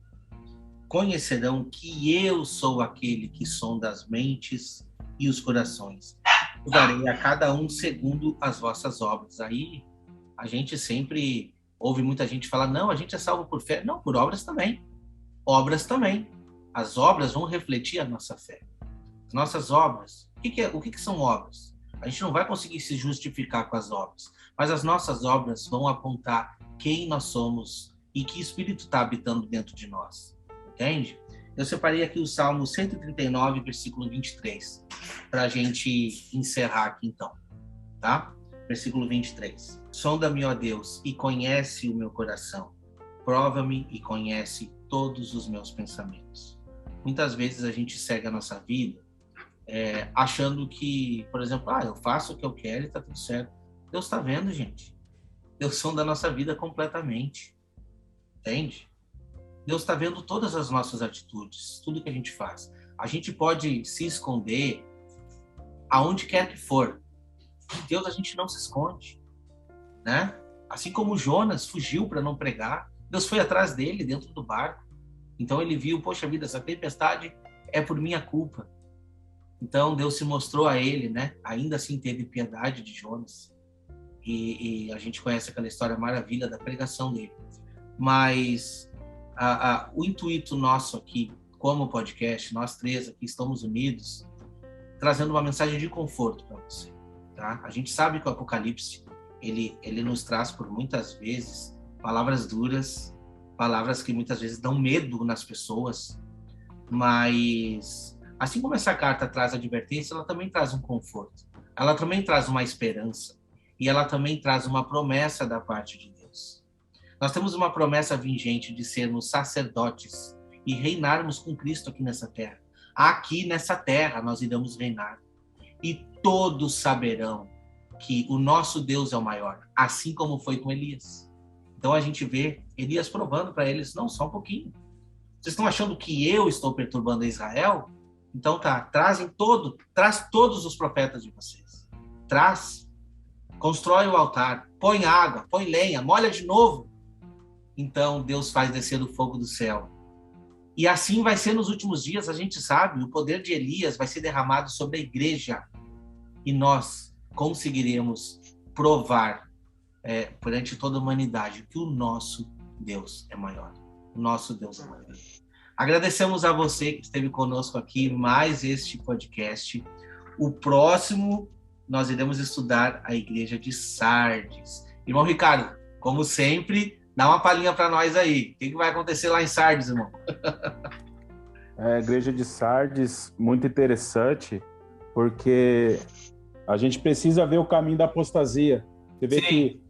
conhecerão que eu sou aquele que sonda as mentes e os corações. Eu darei a cada um segundo as vossas obras. Aí a gente sempre ouve muita gente falar: não, a gente é salvo por fé. Não, por obras também. Obras também. As obras vão refletir a nossa fé. As nossas obras. O que são obras? A gente não vai conseguir se justificar com as obras, mas as nossas obras vão apontar quem nós somos e que Espírito está habitando dentro de nós. Entende? Eu separei aqui o Salmo 139, versículo 23, para a gente encerrar aqui então, tá? Versículo 23. Sonda-me, ó Deus, e conhece o meu coração. Prova-me e conhece todos os meus pensamentos. Muitas vezes a gente segue a nossa vida achando que, por exemplo, eu faço o que eu quero e está tudo certo. Deus está vendo, gente. Deus sonda a nossa vida completamente. Entende? Deus está vendo todas as nossas atitudes, tudo que a gente faz. A gente pode se esconder aonde quer que for. De Deus a gente não se esconde, né? Assim como Jonas fugiu para não pregar, Deus foi atrás dele dentro do barco. Então ele viu, poxa vida, essa tempestade é por minha culpa. Então Deus se mostrou a ele, né? Ainda assim teve piedade de Jonas. E a gente conhece aquela história maravilha da pregação dele. Mas o intuito nosso aqui, como podcast, nós 3 aqui estamos unidos, trazendo uma mensagem de conforto para você. Tá? A gente sabe que o Apocalipse, ele nos traz por muitas vezes palavras duras, palavras que muitas vezes dão medo nas pessoas, mas assim como essa carta traz advertência, ela também traz um conforto, ela também traz uma esperança, e ela também traz uma promessa da parte de Deus. Nós temos uma promessa vingente de sermos sacerdotes e reinarmos com Cristo aqui nessa terra. Aqui nessa terra nós iremos reinar. E todos saberão que o nosso Deus é o maior, assim como foi com Elias. Então a gente vê Elias provando para eles: não, só um pouquinho. Vocês estão achando que eu estou perturbando Israel? Então tá, traz todos os profetas de vocês. Constrói o altar, põe água, põe lenha, molha de novo. Então Deus faz descer o fogo do céu. E assim vai ser nos últimos dias, a gente sabe, o poder de Elias vai ser derramado sobre a igreja. E nós conseguiremos provar perante toda a humanidade que o nosso Deus é maior. O nosso Deus é maior. Agradecemos a você que esteve conosco aqui, mais este podcast. O próximo, nós iremos estudar a igreja de Sardes. Irmão Ricardo, como sempre, dá uma palhinha para nós aí. O que vai acontecer lá em Sardes, irmão? A igreja de Sardes, muito interessante, porque a gente precisa ver o caminho da apostasia. Você vê que,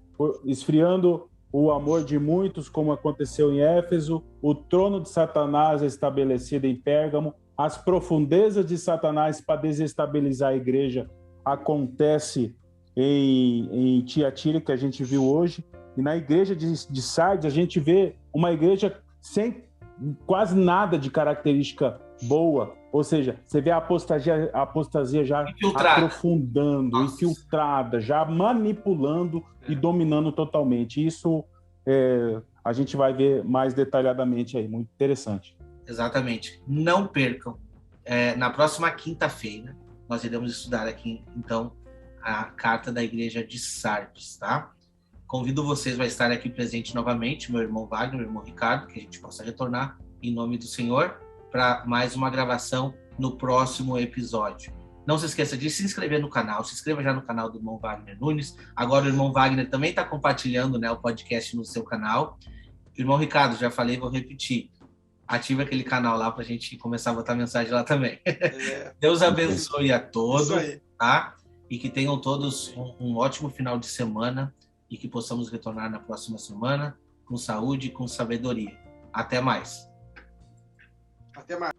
esfriando o amor de muitos, como aconteceu em Éfeso, o trono de Satanás é estabelecido em Pérgamo, as profundezas de Satanás para desestabilizar a igreja acontece em Tiatira, que a gente viu hoje, e na igreja de Sardes a gente vê uma igreja sem quase nada de característica boa, ou seja, você vê a apostasia já aprofundando, infiltrada, já manipulando e dominando totalmente. Isso a gente vai ver mais detalhadamente aí, muito interessante. Exatamente. Não percam. Na próxima quinta-feira, nós iremos estudar aqui, então, a carta da igreja de Sardes, tá? Convido vocês, vai estar aqui presente novamente, meu irmão Wagner, meu irmão Ricardo, que a gente possa retornar em nome do Senhor para mais uma gravação no próximo episódio. Não se esqueça de se inscrever no canal, se inscreva já no canal do irmão Wagner Nunes. Agora o irmão Wagner também está compartilhando, né, o podcast no seu canal. Irmão Ricardo, já falei, vou repetir. Ative aquele canal lá para a gente começar a botar mensagem lá também. Deus abençoe a todos, tá? E que tenham todos um ótimo final de semana e que possamos retornar na próxima semana com saúde e com sabedoria. Até mais. Até mais.